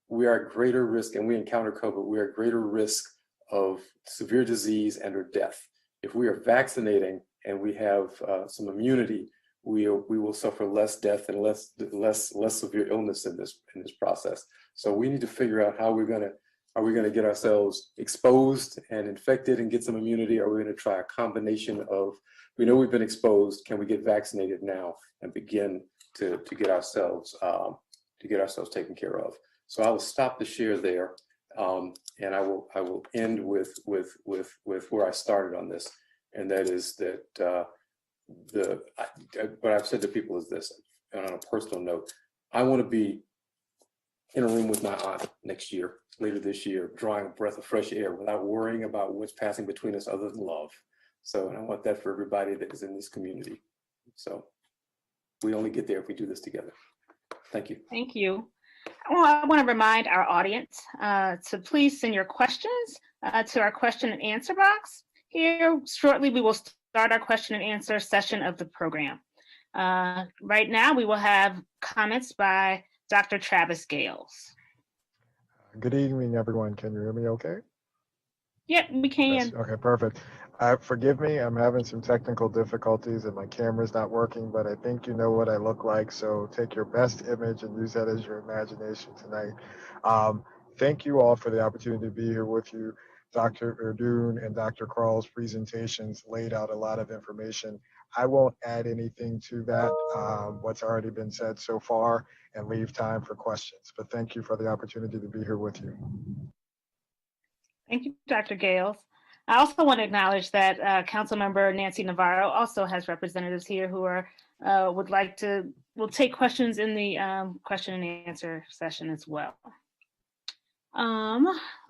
we are at greater risk, and we encounter COVID, we are at greater risk of severe disease and or death. If we are vaccinating and we have some immunity, we will suffer less death and less severe illness in this process. So we need to figure out how are we going to get ourselves exposed and infected and get some immunity? Or are we going to try a combination of, we know we've been exposed, can we get vaccinated now and begin to get ourselves taken care of? So I will stop the share there, and I will end with where I started on this, and that is that what I've said to people is this, and on a personal note, I want to be in a room with my aunt later this year, drawing a breath of fresh air without worrying about what's passing between us other than love. So, and I want that for everybody that is in this community. So we only get there if we do this together. Thank you. Thank you. I want to remind our audience to please send your questions to our question and answer box. Here, shortly, we will start our question and answer session of the program. Right now, we will have comments by Dr. Travis Gales. Good evening, everyone. Can you hear me okay? Yep, we can. Yes. Okay, perfect. Forgive me, I'm having some technical difficulties and my camera's not working, but I think you know what I look like, so take your best image and use that as your imagination tonight. Thank you all for the opportunity to be here with you. Dr. Verdon and Dr. Kral's presentations laid out a lot of information. I won't add anything to that, what's already been said so far, and leave time for questions. But thank you for the opportunity to be here with you. Thank you, Dr. Gales. I also want to acknowledge that Councilmember Nancy Navarro also has representatives here who are will take questions in the question and answer session as well.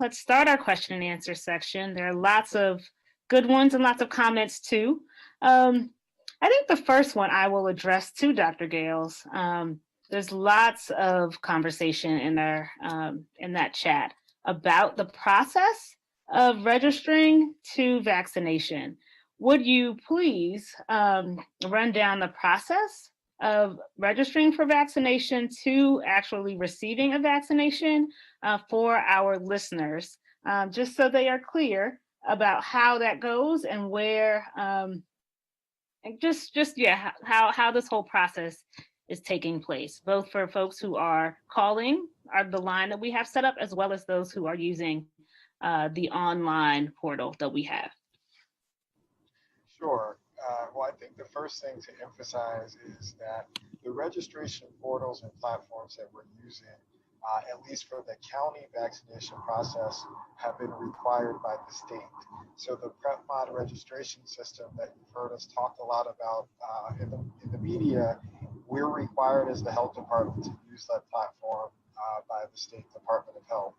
Let's start our question and answer section. There are lots of good ones and lots of comments too. I think the first one I will address to Dr. Gales. There's lots of conversation in there in that chat about the process of registering to vaccination. Would you please run down the process of registering for vaccination to actually receiving a vaccination for our listeners, just so they are clear about how that goes and where, how this whole process is taking place, both for folks who are calling the line that we have set up, as well as those who are using the online portal that we have. Sure. Well, I think the first thing to emphasize is that the registration portals and platforms that we're using, at least for the county vaccination process, have been required by the state. So the PrepMod registration system that you've heard us talk a lot about in the media, we're required as the health department to use that platform the State Department of Health.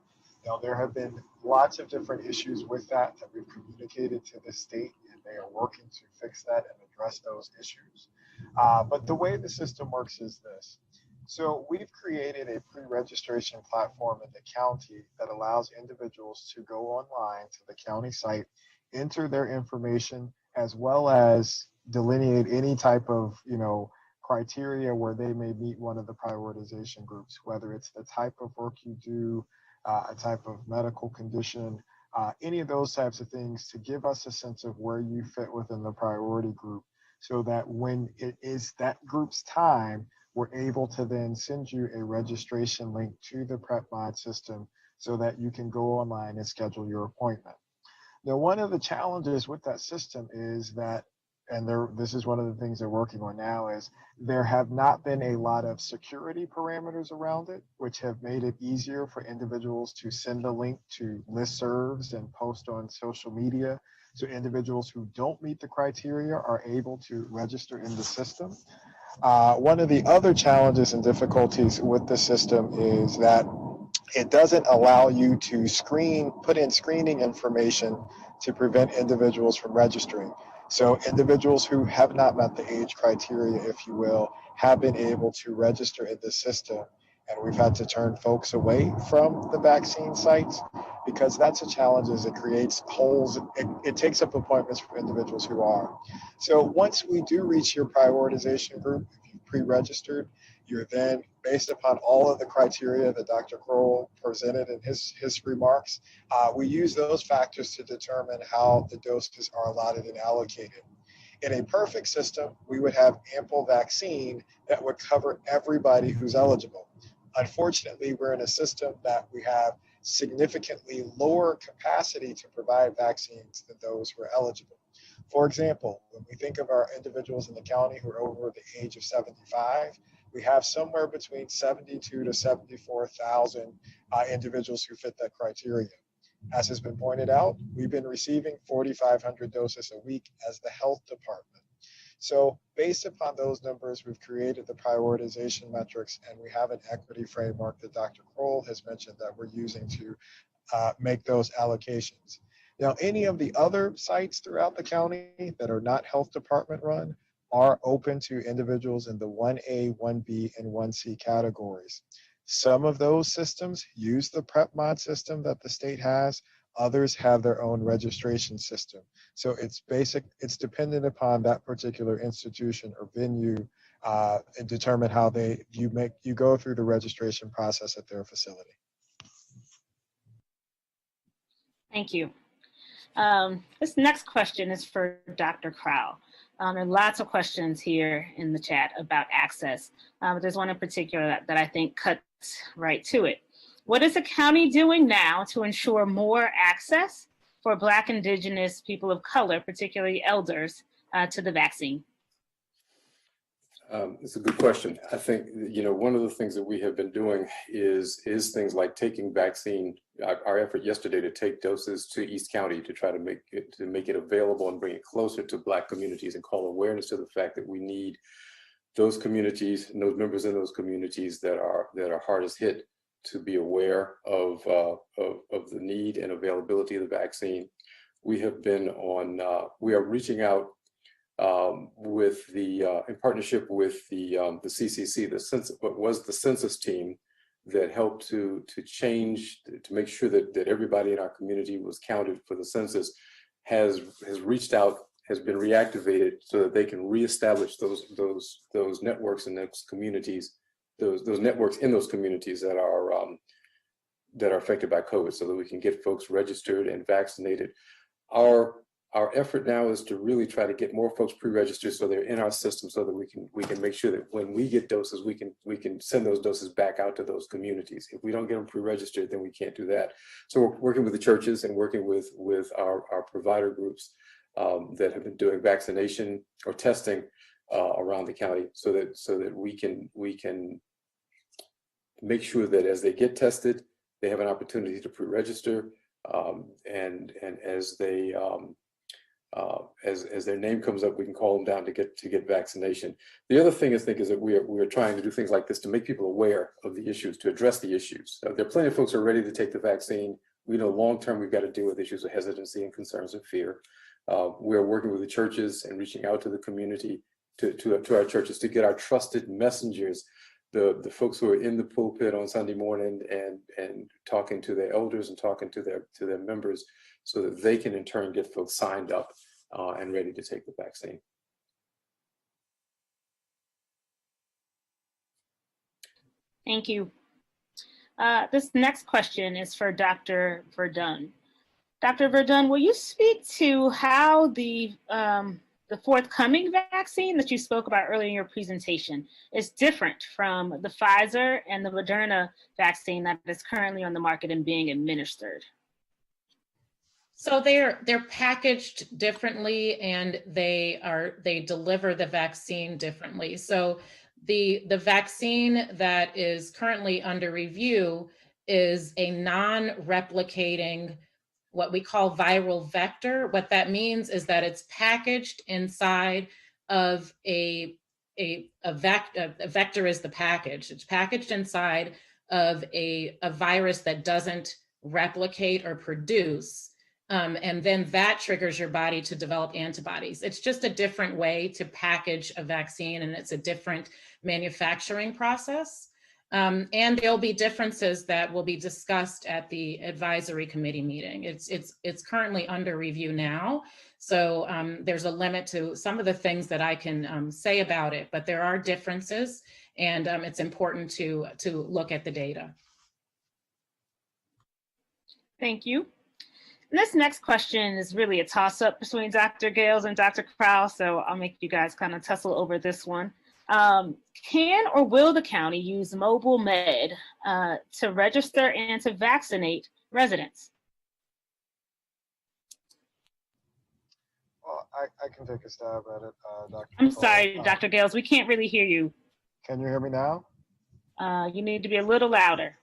Now, there have been lots of different issues with that we've communicated to the state, and they are working to fix that and address those issues. But the way the system works is this. So we've created a pre-registration platform in the county that allows individuals to go online to the county site, enter their information, as well as delineate any type of, criteria where they may meet one of the prioritization groups, whether it's the type of work you do, a type of medical condition, any of those types of things, to give us a sense of where you fit within the priority group, so that when it is that group's time, we're able to then send you a registration link to the PrepMod system so that you can go online and schedule your appointment. Now, one of the challenges with that system is that, this is one of the things they're working on now, is there have not been a lot of security parameters around it, which have made it easier for individuals to send a link to listservs and post on social media. So individuals who don't meet the criteria are able to register in the system. One of the other challenges and difficulties with the system is that it doesn't allow you to put in screening information to prevent individuals from registering. So individuals who have not met the age criteria, if you will, have been able to register in the system. And we've had to turn folks away from the vaccine sites because that's a challenge, as it creates holes. It takes up appointments for individuals who are. So once we do reach your prioritization group, if you've pre-registered, you're then, based upon all of the criteria that Dr. Kroll presented in his remarks, we use those factors to determine how the doses are allotted and allocated. In a perfect system, we would have ample vaccine that would cover everybody who's eligible. Unfortunately, we're in a system that we have significantly lower capacity to provide vaccines than those who are eligible. For example, when we think of our individuals in the county who are over the age of 75, we have somewhere between 72 to 74,000 individuals who fit that criteria. As has been pointed out, we've been receiving 4,500 doses a week as the health department. So based upon those numbers, we've created the prioritization metrics, and we have an equity framework that Dr. Kroll has mentioned that we're using to make those allocations. Now, any of the other sites throughout the county that are not health department run are open to individuals in the 1A, 1B, and 1C categories. Some of those systems use the PrepMod system that the state has. Others have their own registration system. So it's dependent upon that particular institution or venue and determine how you go through the registration process at their facility. Thank you. This next question is for Dr. Kroll. There are lots of questions here in the chat about access. But there's one in particular that I think cuts right to it. What is the county doing now to ensure more access for Black, Indigenous, people of color, particularly elders, to the vaccine? It's a good question. I think, one of the things that we have been doing is things like taking vaccine, our effort yesterday to take doses to East County to try to make it available and bring it closer to Black communities and call awareness to the fact that we need those communities and those members in those communities that are hardest hit to be aware of the need and availability of the vaccine. We have been we are reaching out with in partnership with the CCC, what was the census team that helped to make sure that everybody in our community was counted for the census, has reached out, has been reactivated so that they can reestablish those networks in those communities, those networks in those communities that are affected by COVID, so that we can get folks registered and vaccinated. Our effort now is to really try to get more folks pre-registered so they're in our system, so that we can make sure that when we get doses, we can send those doses back out to those communities. If we don't get them pre-registered, then we can't do that. So we're working with the churches and working with our provider groups that have been doing vaccination or testing around the county, so that we can make sure that as they get tested, they have an opportunity to pre-register, and as they as their name comes up, we can call them down to get vaccination. The other thing is that we are trying to do things like this to make people aware of the issues, to address the issues. There are plenty of folks who are ready to take the vaccine. We know long term we've got to deal with issues of hesitancy and concerns and fear. We are working with the churches and reaching out to the community, to our churches, to get our trusted messengers, the folks who are in the pulpit on Sunday morning and talking to their elders and talking to their members, so that they can in turn get folks signed up and ready to take the vaccine. Thank you. This next question is for Dr. Verdon. Dr. Verdon, will you speak to how the forthcoming vaccine that you spoke about earlier in your presentation is different from the Pfizer and the Moderna vaccine that is currently on the market and being administered? So they're packaged differently, and they deliver the vaccine differently. So the vaccine that is currently under review is a non-replicating, what we call viral vector. What that means is that it's packaged inside of a vector is the package. It's packaged inside of a virus that doesn't replicate or produce. And then that triggers your body to develop antibodies. It's just a different way to package a vaccine, and it's a different manufacturing process. And there'll be differences that will be discussed at the advisory committee meeting. It's currently under review now. So there's a limit to some of the things that I can say about it, but there are differences, and it's important to look at the data. Thank you. And this next question is really a toss-up between Dr. Gales and Dr. Crowell, so I'll make you guys kind of tussle over this one. Can or will the county use mobile med to register and to vaccinate residents? Well, I can take a stab at it, Dr. I'm sorry, Dr. Gales, we can't really hear you. Can you hear me now? You need to be a little louder.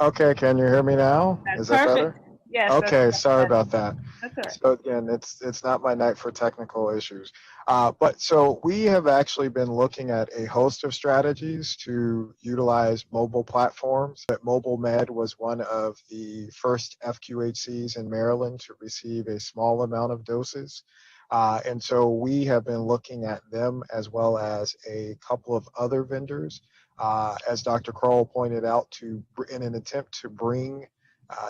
Okay, can you hear me now? Is that better? Yes. Okay, sorry about that. That's all right. So again, it's not my night for technical issues. But so we have actually been looking at a host of strategies to utilize mobile platforms. That Mobile Med was one of the first FQHCs in Maryland to receive a small amount of doses. And so we have been looking at them as well as a couple of other vendors, as Dr. Crowell pointed out, in an attempt to bring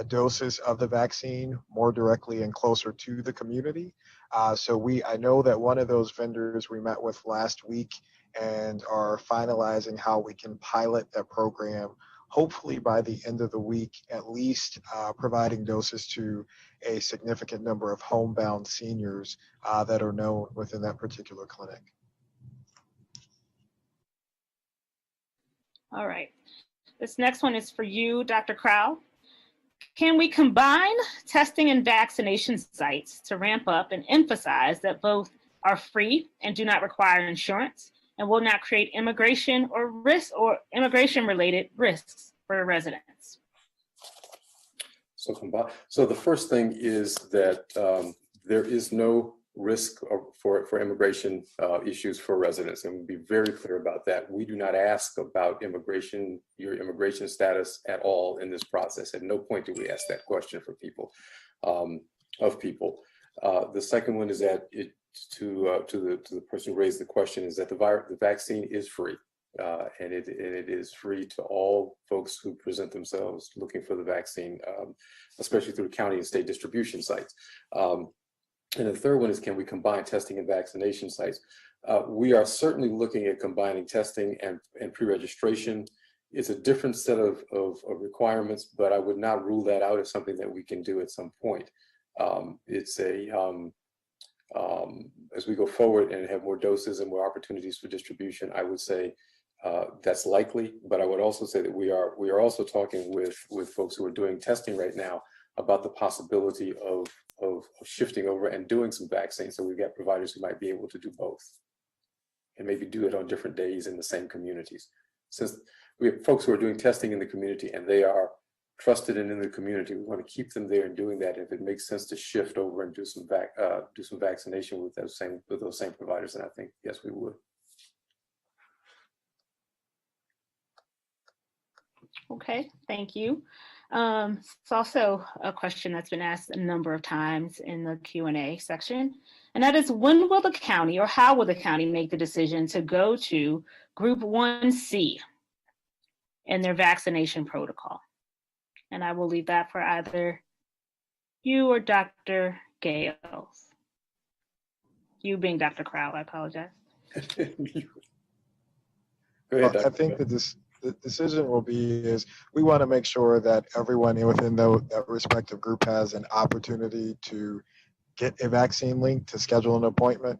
doses of the vaccine more directly and closer to the community. I know that one of those vendors we met with last week and are finalizing how we can pilot that program, hopefully by the end of the week, at least providing doses to a significant number of homebound seniors that are known within that particular clinic. All right. This next one is for you, Dr. Crowell. Can we combine testing and vaccination sites to ramp up and emphasize that both are free and do not require insurance and will not create immigration or immigration-related risks for residents? So the first thing is that there is no risk for immigration issues for residents, and we'll be very clear about that. We do not ask about your immigration status at all in this process. At no point do we ask that question for people, The second one is that to the person who raised the question is that the vaccine is free, and it is free to all folks who present themselves looking for the vaccine, especially through county and state distribution sites. And the third one is, can we combine testing and vaccination sites? We are certainly looking at combining testing and pre-registration. It's a different set of requirements, but I would not rule that out as something that we can do at some point. As we go forward and have more doses and more opportunities for distribution, I would say that's likely, but I would also say that we are also talking with folks who are doing testing right now about the possibility of shifting over and doing some vaccines. So we've got providers who might be able to do both and maybe do it on different days in the same communities. Since we have folks who are doing testing in the community and they are trusted and in the community. We want to keep them there and doing that. If it makes sense to shift over and do some vaccination with those same providers, then I think yes, we would. Okay, thank you. It's also a question that's been asked a number of times in the Q&A section, and that is, when will the county, or how will the county make the decision to go to Group 1C in their vaccination protocol? And I will leave that for either you or Dr. Gales. You being Dr. Crowell, I apologize. Go ahead, Dr. I think the decision will be is we want to make sure that everyone within that respective group has an opportunity to get a vaccine link to schedule an appointment.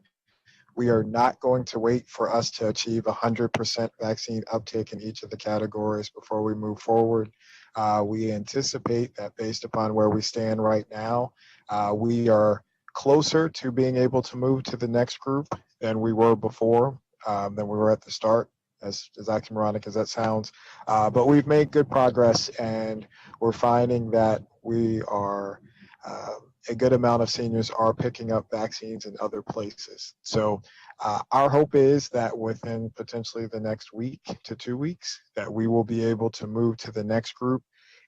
We are not going to wait for us to achieve 100% vaccine uptake in each of the categories before we move forward. We anticipate that based upon where we stand right now, we are closer to being able to move to the next group than we were before, than we were at the start, as oxymoronic as that sounds. But we've made good progress, and we're finding that we are a good amount of seniors are picking up vaccines in other places. So our hope is that within potentially the next week to 2 weeks, that we will be able to move to the next group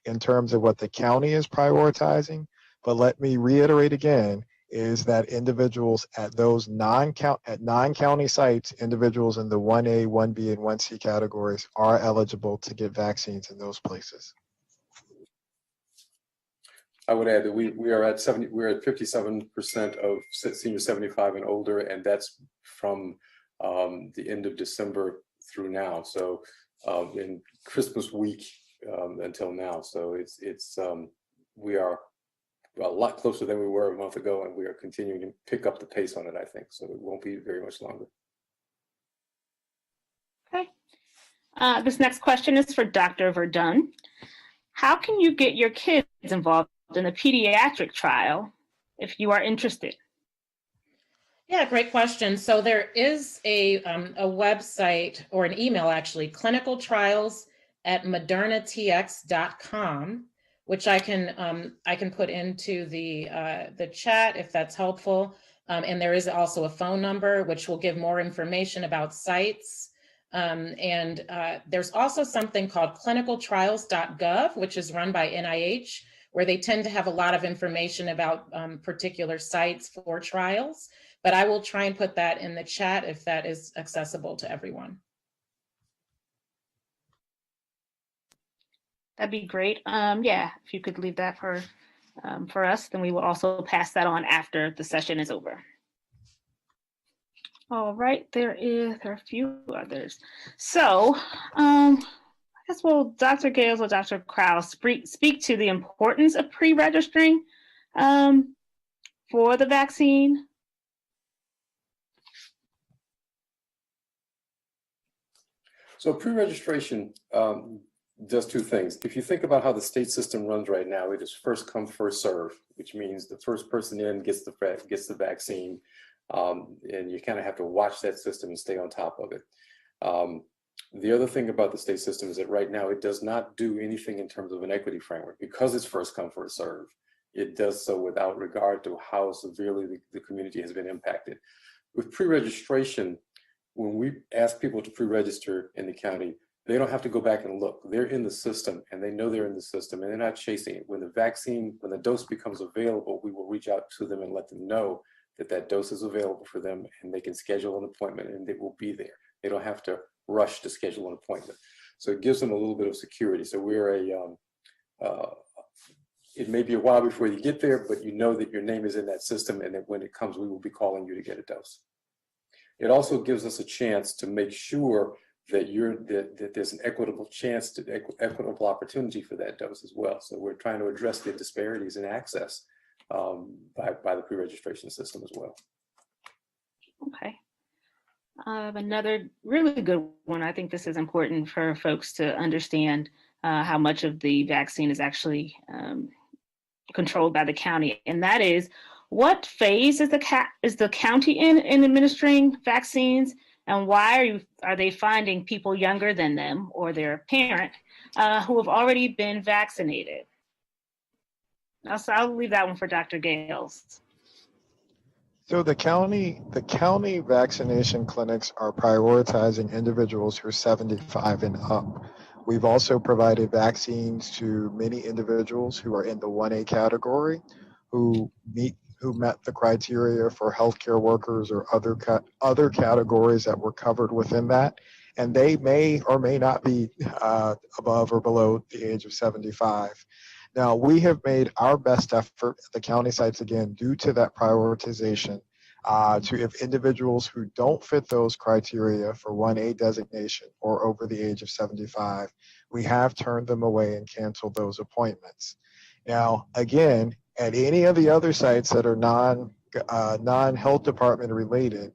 in terms of what the county is prioritizing. But let me reiterate again, is that individuals at those non-county sites, individuals in the 1A, 1B, and 1C categories are eligible to get vaccines in those places. I would add that we're at 57% of seniors 75 and older, and that's from the end of December through now. So in Christmas week until now. So we are a lot closer than we were a month ago, and we are continuing to pick up the pace on it, I think. So it won't be very much longer. Okay. This next question is for Dr. Verdon. How can you get your kids involved in the pediatric trial if you are interested? Yeah, great question. So there is a website, or an email actually, clinicaltrials@modernatx.com, which I can put into the chat if that's helpful. And there is also a phone number which will give more information about sites. And there's also something called clinicaltrials.gov, which is run by NIH, where they tend to have a lot of information about particular sites for trials. But I will try and put that in the chat if that is accessible to everyone. That'd be great. Yeah, if you could leave that for us, then we will also pass that on after the session is over. All right, there are a few others. So I guess will Dr. Gales or Dr. Krause speak to the importance of pre-registering for the vaccine? So pre-registration does two things. If you think about how the state system runs right now, it is first come, first serve, which means the first person in gets the vaccine, and you kind of have to watch that system and stay on top of it. The other thing about the state system is that right now it does not do anything in terms of an equity framework because it's first come, first serve. It does so without regard to how severely the community has been impacted. With pre-registration, when we ask people to pre-register in the county, they don't have to go back and look. They're in the system, and they know they're in the system, and they're not chasing it. When the dose becomes available, we will reach out to them and let them know that that dose is available for them, and they can schedule an appointment, and they will be there. They don't have to rush to schedule an appointment. So it gives them a little bit of security. So we're it may be a while before you get there, but you know that your name is in that system, and that when it comes, we will be calling you to get a dose. It also gives us a chance to make sure that that there's an equitable opportunity for that dose as well. So we're trying to address the disparities in access by the pre-registration system as well. Okay. Another really good one. I think this is important for folks to understand how much of the vaccine is actually controlled by the county, and that is, what phase is the county in administering vaccines, And why are they finding people younger than them or their parent who have already been vaccinated? So I'll leave that one for Dr. Gales. So the county vaccination clinics are prioritizing individuals who are 75 and up. We've also provided vaccines to many individuals who are in the 1A category, who met the criteria for healthcare workers or other categories that were covered within that, and they may or may not be above or below the age of 75. Now, we have made our best effort at the county sites, again, due to that prioritization, to if individuals who don't fit those criteria for 1A designation or over the age of 75, we have turned them away and canceled those appointments. Now, again, at any of the other sites that are non-health department related,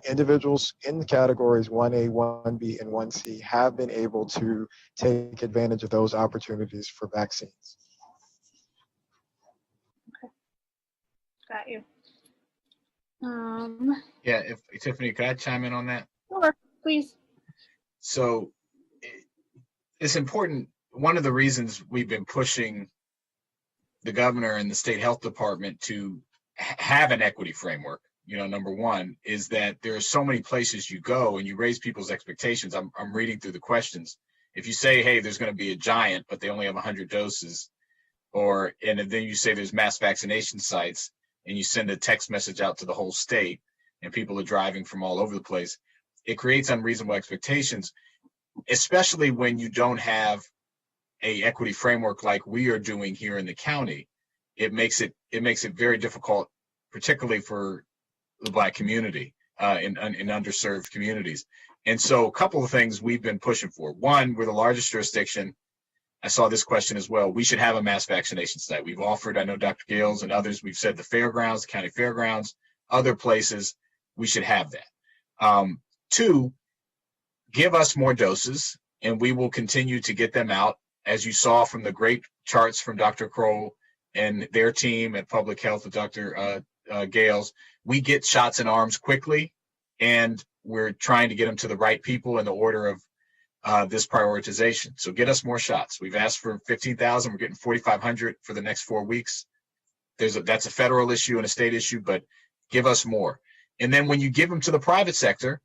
individuals in the categories 1A, 1B, and 1C have been able to take advantage of those opportunities for vaccines. Got you. Yeah, if Tiffany, could I chime in on that? Sure, please. So it's important. One of the reasons we've been pushing the governor and the state health department to have an equity framework, number one, is that there are so many places you go and you raise people's expectations. I'm reading through the questions. If you say, hey, there's going to be a giant, but they only have 100 doses, and then you say there's mass vaccination sites, and you send a text message out to the whole state, and people are driving from all over the place, it creates unreasonable expectations, especially when you don't have a equity framework like we are doing here in the county. It makes it very difficult, particularly for the Black community in underserved communities. And so a couple of things we've been pushing for. One, we're the largest jurisdiction. I saw this question as well. We should have a mass vaccination site. We've offered, I know Dr. Gales and others, we've said the fairgrounds, the county fairgrounds, other places, we should have that. Two, give us more doses, and we will continue to get them out. As you saw from the great charts from Dr. Kroll and their team at Public Health with Dr. Gales, we get shots in arms quickly, and we're trying to get them to the right people in the order of this prioritization. So get us more shots. We've asked for 15,000. We're getting 4,500 for the next 4 weeks. That's a federal issue and a state issue, but give us more. And then when you give them to the private sector,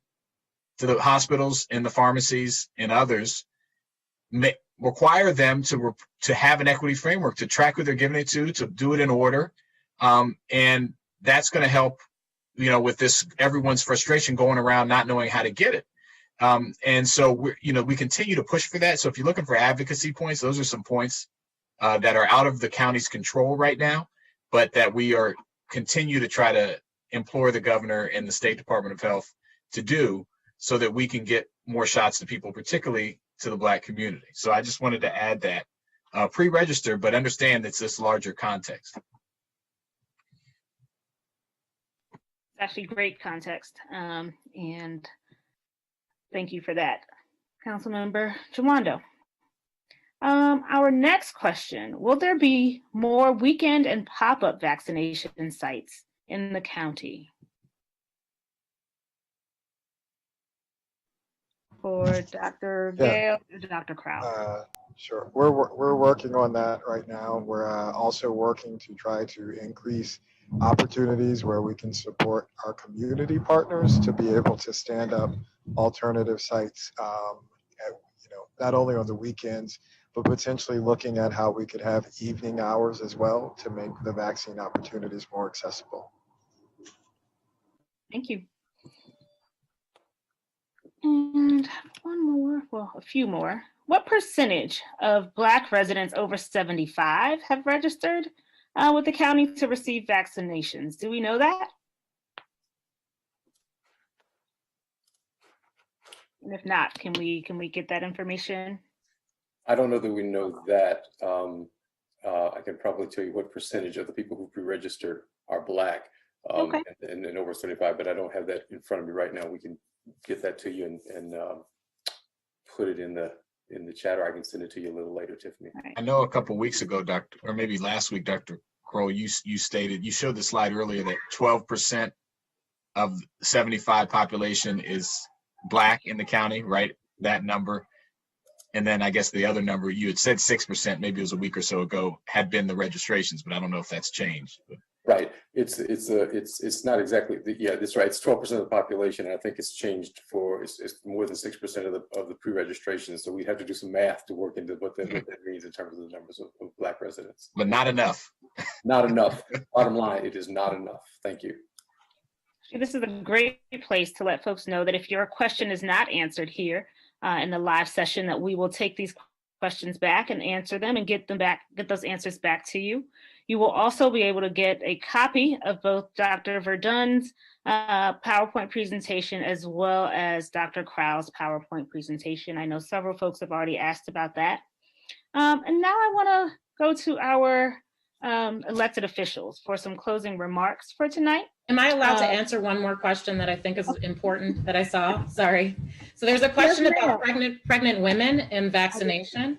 to the hospitals and the pharmacies and others, require them to have an equity framework, to track who they're giving it to do it in order. And that's going to help, with this, everyone's frustration going around not knowing how to get it. And so we continue to push for that. So if you're looking for advocacy points, those are some points that are out of the county's control right now, but that we are continue to try to implore the governor and the State Department of Health to do, so that we can get more shots to people, particularly to the Black community. So I just wanted to add that. Pre-register, but understand it's this larger context. Actually, great context. And thank you for that, Councilmember Jawando. Our next question, will there be more weekend and pop-up vaccination sites in the county? For Dr. Gale or Dr. Crowell? Sure. We're working on that right now. We're also working to try to increase opportunities where we can support our community partners to be able to stand up alternative sites, not only on the weekends, but potentially looking at how we could have evening hours as well to make the vaccine opportunities more accessible. Thank you. And a few more. What percentage of Black residents over 75 have registered with the county to receive vaccinations? Do we know that? And if not, can we get that information? I don't know that we know that. I can probably tell you what percentage of the people who pre-registered are Black Okay. and over 75, but I don't have that in front of me right now. We can get that to you and put it in the chat, or I can send it to you a little later, Tiffany. Right. I know a couple of weeks ago, or maybe last week, Dr. Kroll, you showed the slide earlier that 12% of 75 population is Black in the county, right? That number. And then I guess the other number, you had said 6%, maybe it was a week or so ago, had been the registrations, but I don't know if that's changed. Right. It's not exactly yeah, that's right. It's 12% of the population, and I think it's changed for it's more than 6% of the pre-registration. So we have to do some math to work into what that means in terms of the numbers of Black residents. But not enough. Not enough. Bottom line, it is not enough. Thank you. This is a great place to let folks know that if your question is not answered here in the live session, that we will take these questions back and answer them and get those answers back to you. You will also be able to get a copy of both Dr. Verdon's PowerPoint presentation as well as Dr. Crowell's PowerPoint presentation. I know several folks have already asked about that. And now I want to go to our elected officials for some closing remarks for tonight. Am I allowed to answer one more question that I think is important that I saw? Sorry. So there's a question about pregnant women and vaccination.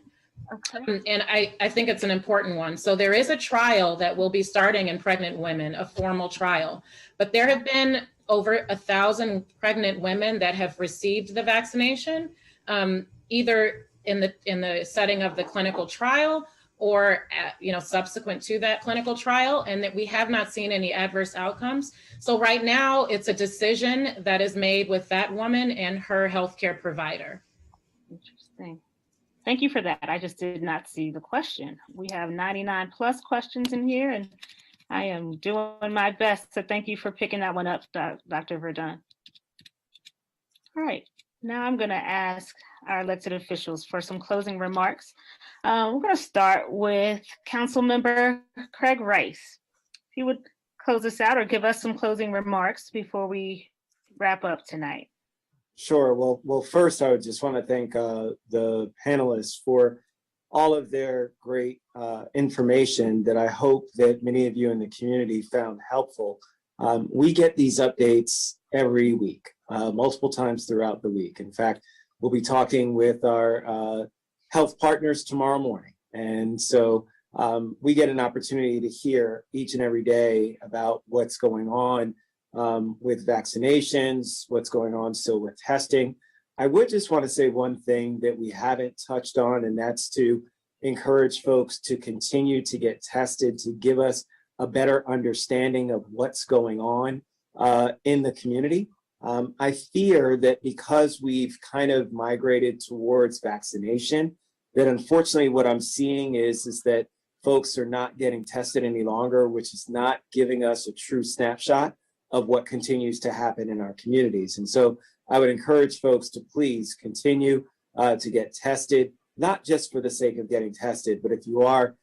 Okay. And I think it's an important one. So there is a trial that will be starting in pregnant women, a formal trial, but there have been over 1,000 pregnant women that have received the vaccination, either in the setting of the clinical trial or subsequent to that clinical trial, and that we have not seen any adverse outcomes. So right now it's a decision that is made with that woman and her healthcare provider. Interesting. Thank you for that. I just did not see the question. We have 99 plus questions in here, and I am doing my best. So thank you for picking that one up, Dr. Verdon. All right, now I'm going to ask our elected officials for some closing remarks. We're going to start with Council Member Craig Rice. If you would close us out or give us some closing remarks before we wrap up tonight. Sure. Well, first, I would just want to thank the panelists for all of their great information that I hope that many of you in the community found helpful. We get these updates every week, multiple times throughout the week. In fact, we'll be talking with our health partners tomorrow morning. And so we get an opportunity to hear each and every day about what's going on with vaccinations, what's going on still with testing. I would just want to say one thing that we haven't touched on, and that's to encourage folks to continue to get tested to give us a better understanding of what's going on in the community. I fear that because we've kind of migrated towards vaccination, that unfortunately what I'm seeing is that folks are not getting tested any longer, which is not giving us a true snapshot of what continues to happen in our communities. And so I would encourage folks to please continue to get tested, not just for the sake of getting tested, but if you are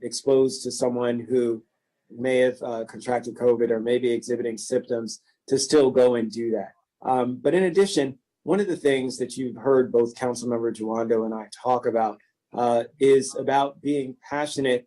exposed to someone who may have contracted COVID or may be exhibiting symptoms, to still go and do that. But in addition, one of the things that you've heard both Councilmember Jawando and I talk about is about being passionate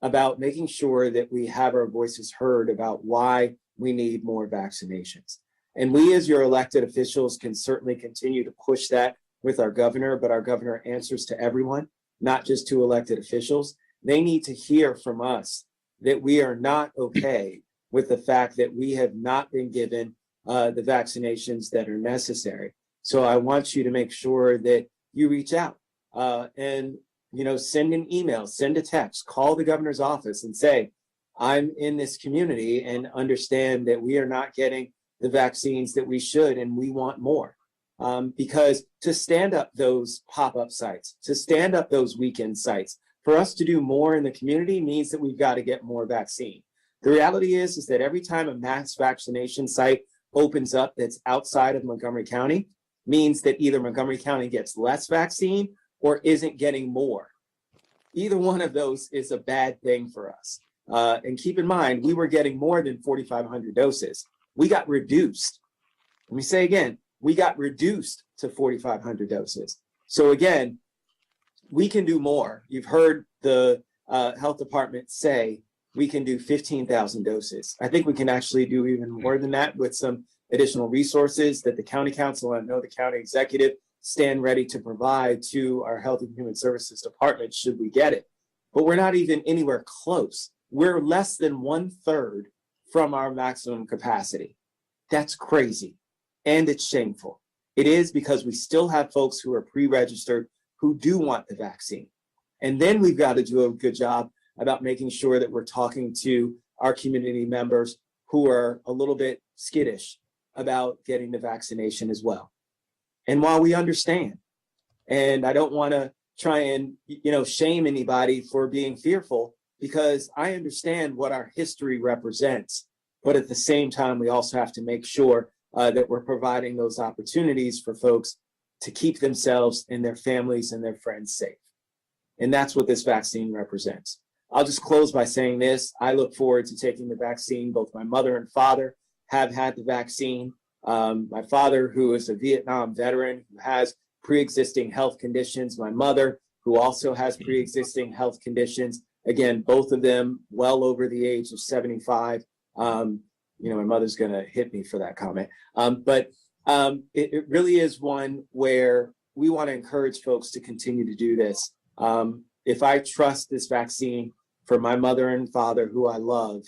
about making sure that we have our voices heard about why we need more vaccinations. And we as your elected officials can certainly continue to push that with our governor, but our governor answers to everyone, not just to elected officials. They need to hear from us that we are not okay with the fact that we have not been given the vaccinations that are necessary. So I want you to make sure that you reach out and send an email, send a text, call the governor's office and say, I'm in this community and understand that we are not getting the vaccines that we should and we want more. Because to stand up those pop-up sites, to stand up those weekend sites, for us to do more in the community means that we've got to get more vaccine. The reality is that every time a mass vaccination site opens up that's outside of Montgomery County means that either Montgomery County gets less vaccine or isn't getting more. Either one of those is a bad thing for us. And keep in mind, we were getting more than 4,500 doses. We got reduced. Let me say again, we got reduced to 4,500 doses. So again, we can do more. You've heard the health department say we can do 15,000 doses. I think we can actually do even more than that with some additional resources that the county council and I know the county executive stand ready to provide to our Health and Human Services Department should we get it. But we're not even anywhere close. We're less than 1/3 from our maximum capacity. That's crazy. And it's shameful. It is, because we still have folks who are pre-registered who do want the vaccine. And then we've got to do a good job about making sure that we're talking to our community members who are a little bit skittish about getting the vaccination as well. And while we understand, and I don't want to try and, shame anybody for being fearful, because I understand what our history represents. But at the same time, we also have to make sure that we're providing those opportunities for folks to keep themselves and their families and their friends safe. And that's what this vaccine represents. I'll just close by saying this. I look forward to taking the vaccine. Both my mother and father have had the vaccine. My father, who is a Vietnam veteran, who has pre-existing health conditions. My mother, who also has pre-existing health conditions. Again, both of them well over the age of 75. My mother's going to hit me for that comment. But it really is one where we want to encourage folks to continue to do this. If I trust this vaccine for my mother and father, who I love,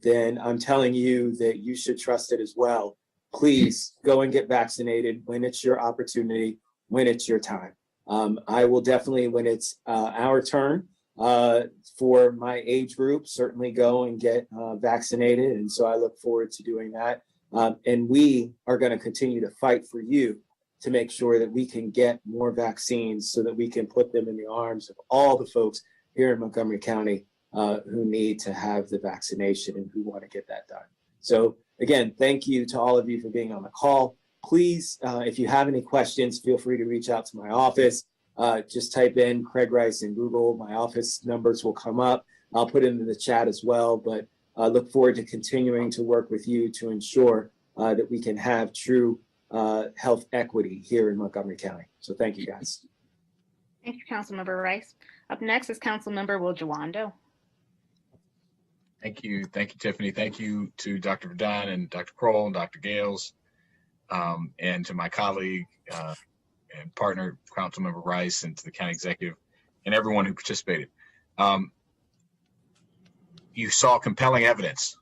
then I'm telling you that you should trust it as well. Please go and get vaccinated when it's your opportunity, when it's your time. I will definitely, when it's our turn, for my age group, certainly go and get vaccinated. And so I look forward to doing that. And we are going to continue to fight for you to make sure that we can get more vaccines so that we can put them in the arms of all the folks here in Montgomery County who need to have the vaccination and who want to get that done. So again, thank you to all of you for being on the call. Please, if you have any questions, feel free to reach out to my office. Just type in Craig Rice in Google. My office numbers will come up. I'll put it in the chat as well, but I look forward to continuing to work with you to ensure that we can have true health equity here in Montgomery County. So thank you, guys. Thank you, Councilmember Rice. Up next is Councilmember Will Jawando. Thank you, Tiffany. Thank you to Dr. Verdon and Dr. Kroll and Dr. Gales, and to my colleague and partner, Councilmember Rice, and to the county executive and everyone who participated. You saw compelling evidence.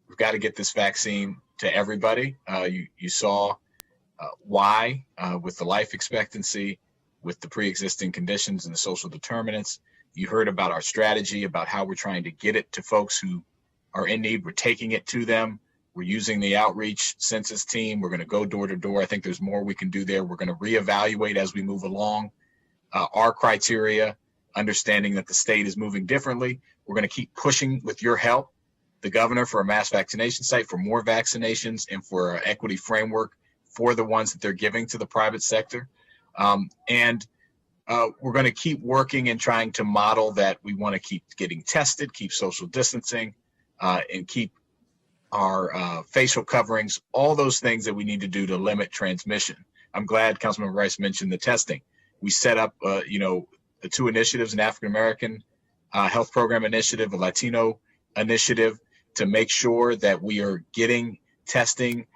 We've got to get this vaccine to everybody. You saw why with the life expectancy, with the pre-existing conditions and the social determinants. You heard about our strategy, about how we're trying to get it to folks who are in need. We're taking it to them. We're using the outreach census team. We're going to go door to door. I think there's more we can do there. We're going to reevaluate as we move along our criteria, understanding that the state is moving differently. We're going to keep pushing with your help, the governor, for a mass vaccination site, for more vaccinations, and for an equity framework for the ones that they're giving to the private sector. We're going to keep working and trying to model that we want to keep getting tested, keep social distancing, and keep our facial coverings, all those things that we need to do to limit transmission. I'm glad Councilmember Rice mentioned the testing. We set up, the two initiatives, an African-American health program initiative, a Latino initiative, to make sure that we are getting testing,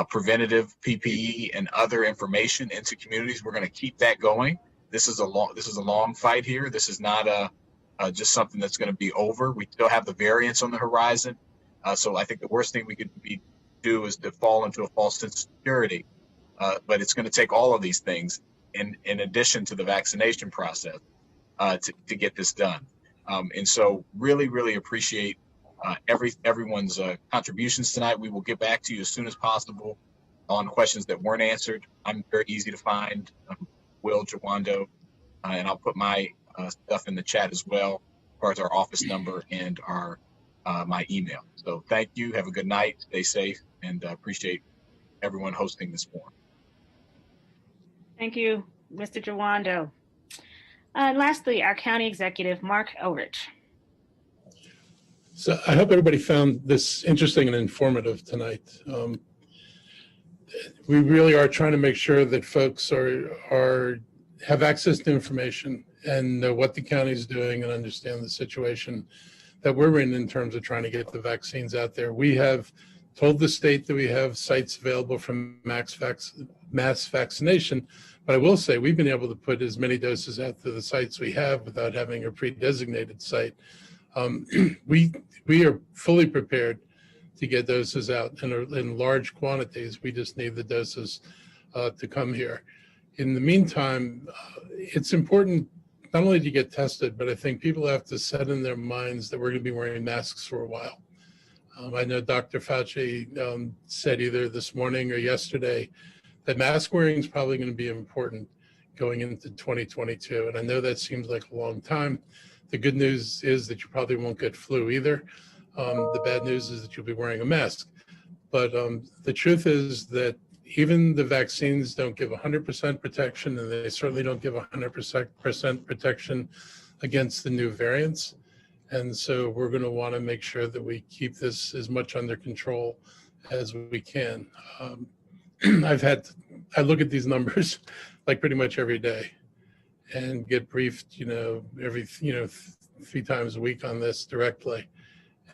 preventative PPE, and other information into communities. We're going to keep that going. This is a long fight here. This is not just something that's going to be over. We still have the variants on the horizon. So I think the worst thing we could do is to fall into a false sense of security. But it's going to take all of these things in addition to the vaccination process to get this done. And so really, really appreciate everyone's contributions tonight. We will get back to you as soon as possible on questions that weren't answered. I'm very easy to find, Will Jawando, and I'll put my stuff in the chat as well, as far as our office number and our my email. So thank you. Have a good night. Stay safe, and appreciate everyone hosting this forum. Thank you, Mr. Jawando. Lastly, our county executive, Mark Elrich. So I hope everybody found this interesting and informative tonight. We really are trying to make sure that folks have access to information and know what the county is doing and understand the situation that we're in terms of trying to get the vaccines out there. We have told the state that we have sites available for mass vaccination, but I will say we've been able to put as many doses out to the sites we have without having a pre-designated site. We are fully prepared to get doses out in large quantities. We just need the doses to come here. In the meantime, it's important not only to get tested, but I think people have to set in their minds that we're going to be wearing masks for a while. I know Dr. Fauci said either this morning or yesterday that mask wearing is probably going to be important going into 2022. And I know that seems like a long time. The good news is that you probably won't get flu either. The bad news is that you'll be wearing a mask. But the truth is that even the vaccines don't give 100% protection, and they certainly don't give 100% protection against the new variants. And so we're going to want to make sure that we keep this as much under control as we can. I look at these numbers like pretty much every day and get briefed, every, 3 times a week on this directly.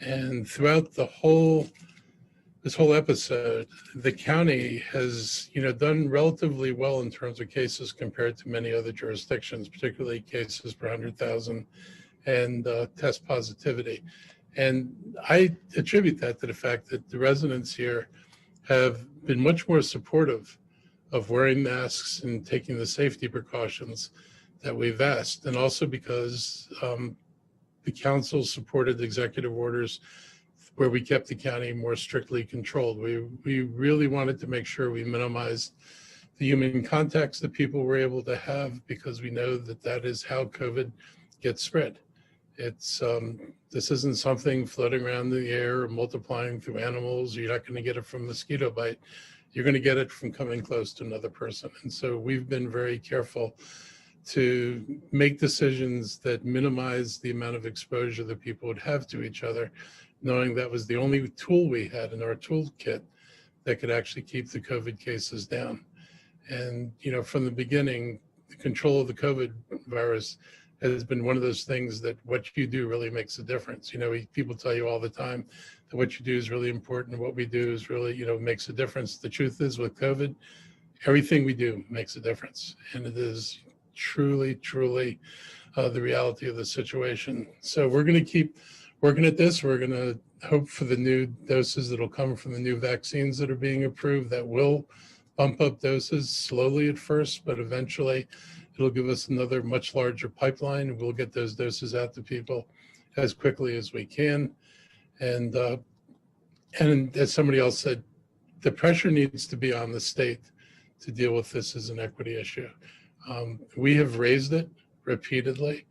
And throughout this whole episode, the county has, done relatively well in terms of cases compared to many other jurisdictions, particularly cases per 100,000 and test positivity. And I attribute that to the fact that the residents here have been much more supportive of wearing masks and taking the safety precautions that we've asked, and also because the council supported executive orders where we kept the county more strictly controlled. We really wanted to make sure we minimized the human contacts that people were able to have, because we know that that is how COVID gets spread. It's this isn't something floating around in the air or multiplying through animals. You're not going to get it from mosquito bite. You're going to get it from coming close to another person. And so we've been very careful to make decisions that minimize the amount of exposure that people would have to each other, knowing that was the only tool we had in our toolkit that could actually keep the COVID cases down. And, from the beginning, the control of the COVID virus has been one of those things that what you do really makes a difference. People tell you all the time that what you do is really important. What we do is really, makes a difference. The truth is, with COVID, everything we do makes a difference. And it is truly, truly the reality of the situation. So we're going to keep working at this. We're going to hope for the new doses that'll come from the new vaccines that are being approved that will bump up doses slowly at first, but eventually it'll give us another much larger pipeline, and we'll get those doses out to people as quickly as we can. And as somebody else said, the pressure needs to be on the state to deal with this as an equity issue. We have raised it repeatedly.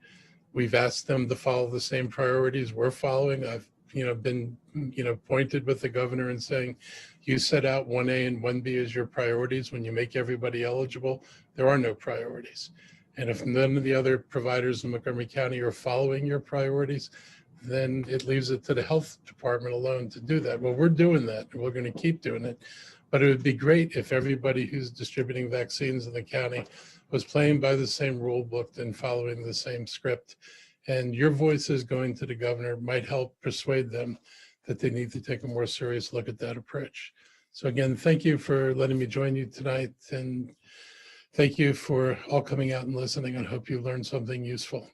We've asked them to follow the same priorities we're following. I've been pointed with the governor and saying, you set out 1A and 1B as your priorities. When you make everybody eligible, there are no priorities. And if none of the other providers in Montgomery County are following your priorities, then it leaves it to the health department alone to do that. Well, we're doing that, and we're going to keep doing it. But it would be great if everybody who's distributing vaccines in the county was playing by the same rule book and following the same script. And your voices going to the governor might help persuade them that they need to take a more serious look at that approach. So again, thank you for letting me join you tonight. And thank you for all coming out and listening. I hope you learned something useful.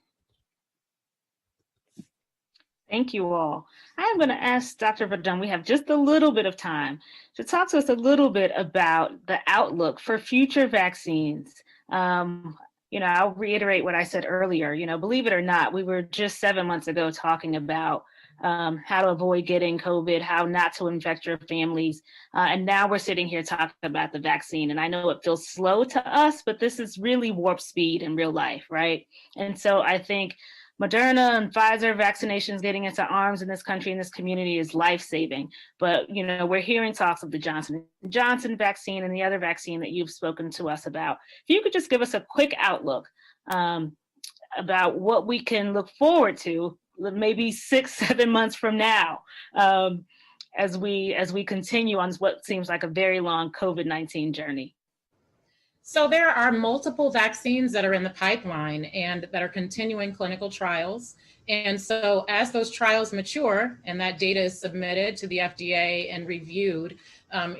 Thank you all. I'm going to ask Dr. Verdon, we have just a little bit of time, to talk to us a little bit about the outlook for future vaccines. I'll reiterate what I said earlier. Believe it or not, we were just 7 months ago talking about how to avoid getting COVID, how not to infect your families. And now we're sitting here talking about the vaccine. And I know it feels slow to us, but this is really warp speed in real life, right? And so I think Moderna and Pfizer vaccinations getting into arms in this country, in this community, is life-saving. But, we're hearing talks of the Johnson & Johnson vaccine and the other vaccine that you've spoken to us about. If you could just give us a quick outlook about what we can look forward to maybe 6-7 months from now, as we continue on what seems like a very long COVID-19 journey. So there are multiple vaccines that are in the pipeline and that are continuing clinical trials. And so as those trials mature and that data is submitted to the FDA and reviewed,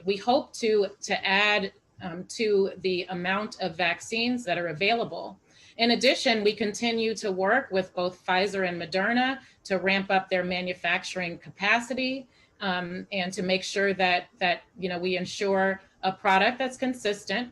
we hope to add to the amount of vaccines that are available. In addition, we continue to work with both Pfizer and Moderna to ramp up their manufacturing capacity and to make sure that we ensure a product that's consistent.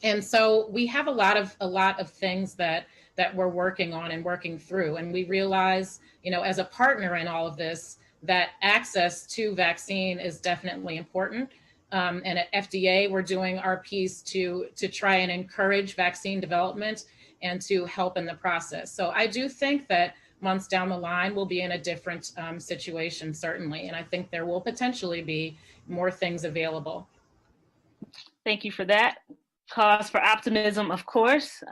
And so we have a lot of things that we're working on and working through. And we realize, as a partner in all of this, that access to vaccine is definitely important. And at FDA, we're doing our piece to try and encourage vaccine development and to help in the process. So I do think that months down the line, we'll be in a different situation, certainly. And I think there will potentially be more things available. Thank you for that. Cause for optimism, of course.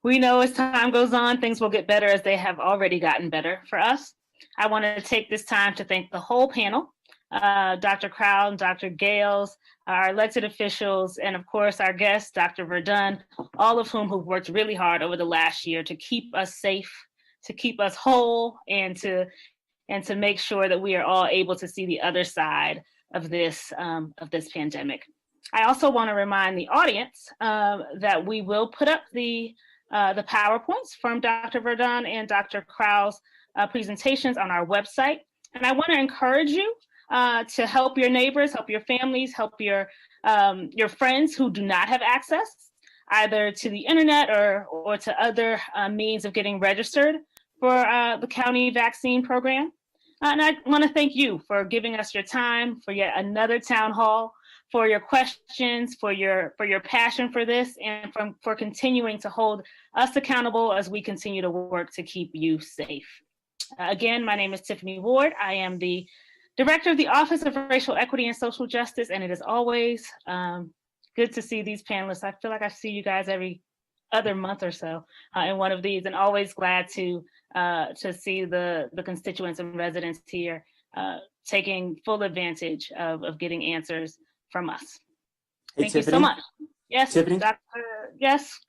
We know as time goes on, things will get better, as they have already gotten better for us. I want to take this time to thank the whole panel, Dr. Crowd, Dr. Gales, our elected officials, and of course our guest, Dr. Verdon, all of whom have worked really hard over the last year to keep us safe, to keep us whole, and to make sure that we are all able to see the other side of this pandemic. I also want to remind the audience that we will put up the PowerPoints from Dr. Verdon and Dr. Crow's presentations on our website. And I want to encourage you to help your neighbors, help your families, help your friends who do not have access either to the internet or to other means of getting registered for the county vaccine program. And I want to thank you for giving us your time for yet another town hall, for your questions, for your passion for this, and for continuing to hold us accountable as we continue to work to keep you safe. Again, my name is Tiffany Ward. I am the Director of the Office of Racial Equity and Social Justice, and it is always good to see these panelists. I feel like I see you guys every other month or so in one of these, and always glad to see the constituents and residents here taking full advantage of getting answers from us. Hey, Thank Tiffany? you so much. Yes, Tiffany? Yes,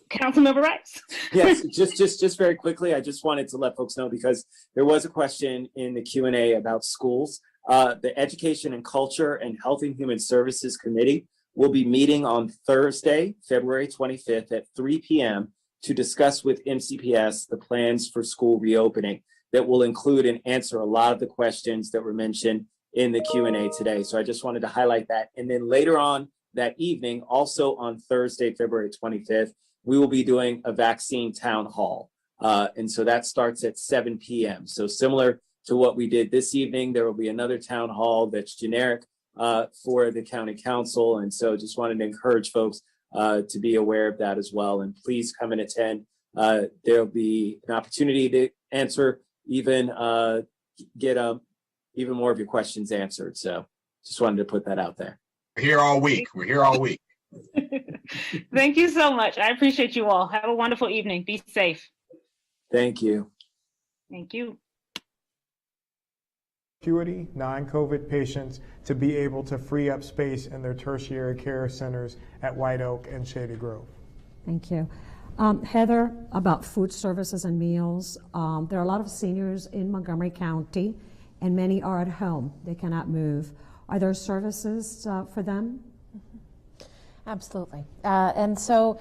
Councilmember Rice. Yes, just very quickly, I just wanted to let folks know, because there was a question in the Q&A about schools. The Education and Culture and Health and Human Services Committee will be meeting on Thursday, February 25th at 3 p.m. to discuss with MCPS the plans for school reopening that will include and answer a lot of the questions that were mentioned in the Q&A today. So I just wanted to highlight that. And then later on that evening, also on Thursday, February 25th, we will be doing a vaccine town hall. And so that starts at 7 p.m. So similar to what we did this evening, there will be another town hall that's generic for the county council. And so just wanted to encourage folks to be aware of that as well. And please come and attend. There'll be an opportunity to answer, even get even more of your questions answered. So just wanted to put that out there. We're here all week. We're here all week. Thank you so much. I appreciate you all. Have a wonderful evening. Be safe. Thank you. Thank you. Acuity, non-COVID patients to be able to free up space in their tertiary care centers at White Oak and Shady Grove. Thank you. Heather, about food services and meals, there are a lot of seniors in Montgomery County and many are at home. They cannot move. Are there services for them? Absolutely. And so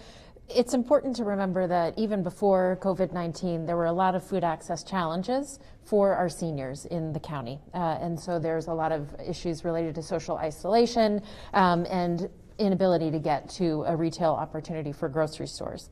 it's important to remember that even before COVID-19, there were a lot of food access challenges for our seniors in the county. And so there's a lot of issues related to social isolation and inability to get to a retail opportunity for grocery stores.